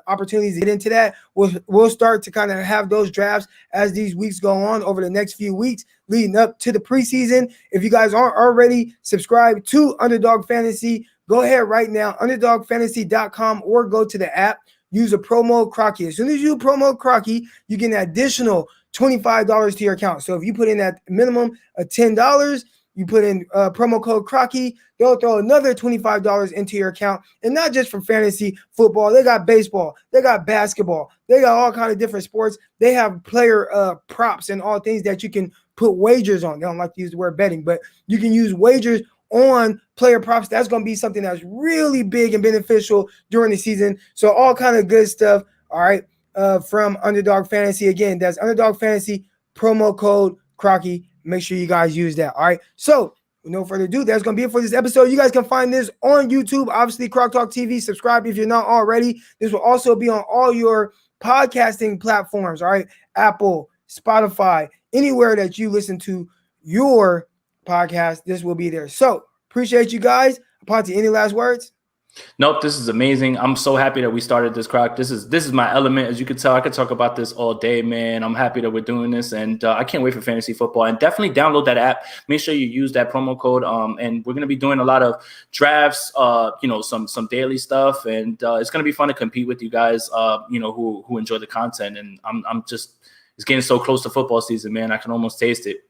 [SPEAKER 1] opportunities to get into that. We'll start to kind of have those drafts as these weeks go on over the next few weeks leading up to the preseason. If you guys aren't already subscribed to Underdog Fantasy, go ahead right now, underdogfantasy.com, or go to the app. Use a promo Crocky. As soon as you promo Crocky, you get an additional $25 to your account. So if you put in that minimum of $10, you put in promo code Crocky, they'll throw another $25 into your account. And not just for fantasy football. They got baseball. They got basketball. They got all kinds of different sports. They have player props and all things that you can put wagers on. They don't like to use the word betting, but you can use wagers on player props. That's going to be something that's really big and beneficial during the season. So all kind of good stuff. All right. From Underdog Fantasy. Again, that's Underdog Fantasy, promo code Crocky. Make sure you guys use that. All right. So with no further ado, that's going to be it for this episode. You guys can find this on YouTube, obviously Croc Talk TV. Subscribe if you're not already. This will also be on all your podcasting platforms. All right. Apple, Spotify, anywhere that you listen to your podcast, this will be there. So appreciate you guys. Aponte, any last words?
[SPEAKER 2] Nope, this is amazing. I'm so happy that we started this, Croc. This is my element. As you can tell, I could talk about this all day, man. I'm happy that we're doing this, and I can't wait for fantasy football. And definitely download that app. Make sure you use that promo code. And we're gonna be doing a lot of drafts, some daily stuff, and it's gonna be fun to compete with you guys, who enjoy the content. And it's getting so close to football season, man. I can almost taste it.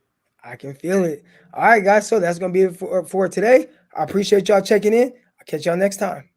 [SPEAKER 1] I can feel it. All right, guys. So that's gonna be it for today. I appreciate y'all checking in. Catch y'all next time.